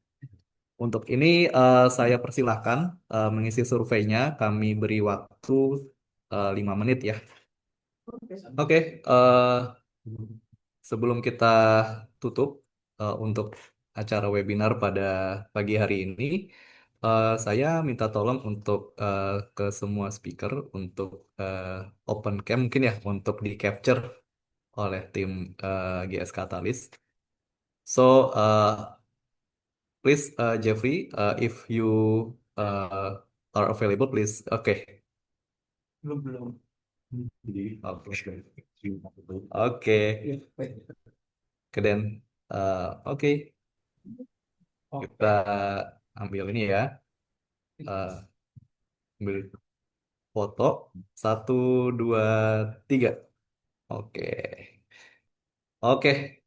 Untuk ini saya persilahkan mengisi surveinya. Kami beri waktu 5 menit ya. Oke, sebelum kita tutup untuk acara webinar pada pagi hari ini, saya minta tolong untuk ke semua speaker untuk open cam mungkin ya, untuk di capture oleh tim GS Catalyst. So, please, Jeffrey, if you are available, please. Oke. Belum. Oke. Oke. Oke, Dan. Oke. Kita ambil ini ya. Eh, ambil foto. Satu, dua, tiga. Oke. Oke.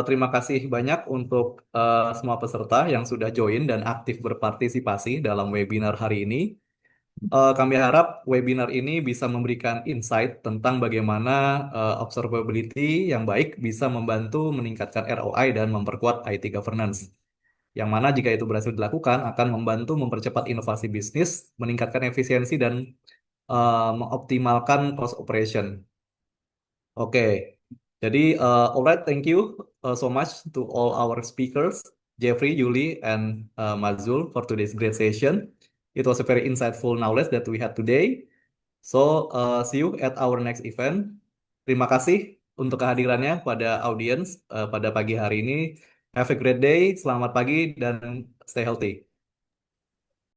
Terima kasih banyak untuk semua peserta yang sudah join dan aktif berpartisipasi dalam webinar hari ini. Kami harap webinar ini bisa memberikan insight tentang bagaimana observability yang baik bisa membantu meningkatkan ROI dan memperkuat IT governance. Yang mana jika itu berhasil dilakukan akan membantu mempercepat inovasi bisnis, meningkatkan efisiensi dan mengoptimalkan cost operation. Oke, jadi alright, thank you so much to all our speakers, Jeffrey, Yuli, and Mazul for today's great session. It was a very insightful knowledge that we had today. So, see you at our next event. Terima kasih untuk kehadirannya pada audiens pada pagi hari ini. Have a great day, selamat pagi, dan stay healthy.